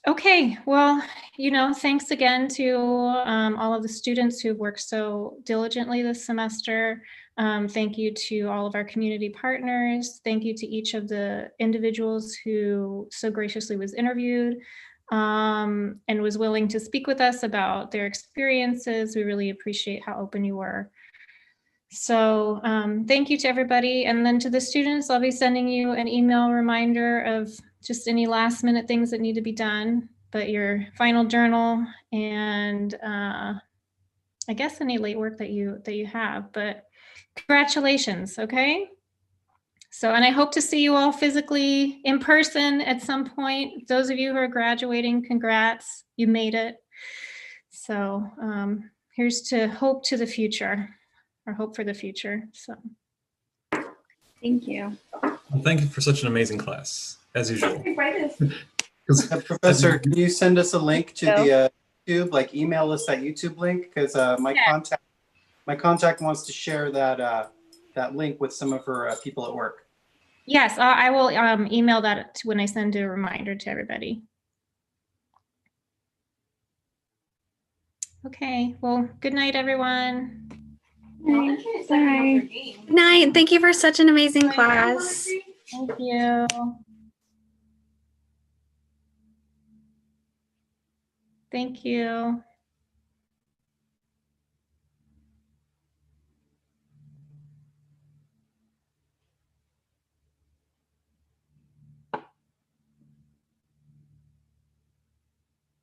Okay, well, you know, thanks again to all of the students who've worked so diligently this semester. Thank you to all of our community partners. Thank you to each of the individuals who so graciously was interviewed and was willing to speak with us about their experiences. We really appreciate how open you were. So thank you to everybody. And then to the students, I'll be sending you an email reminder of just any last minute things that need to be done, but your final journal and I guess any late work that you have, but congratulations, okay? So, and I hope to see you all physically in person at some point. Those of you who are graduating, congrats, you made it. So here's to hope to the future. Or hope for the future. So thank you. Well, thank you for such an amazing class, as usual. Professor, can you send us a link to the YouTube, like email us that YouTube link? Because my contact wants to share that that link with some of her people at work. Yes, I will email that when I send a reminder to everybody. Okay, well, good night, everyone. Good night. Thank you for such an amazing class. Thank you. Thank you.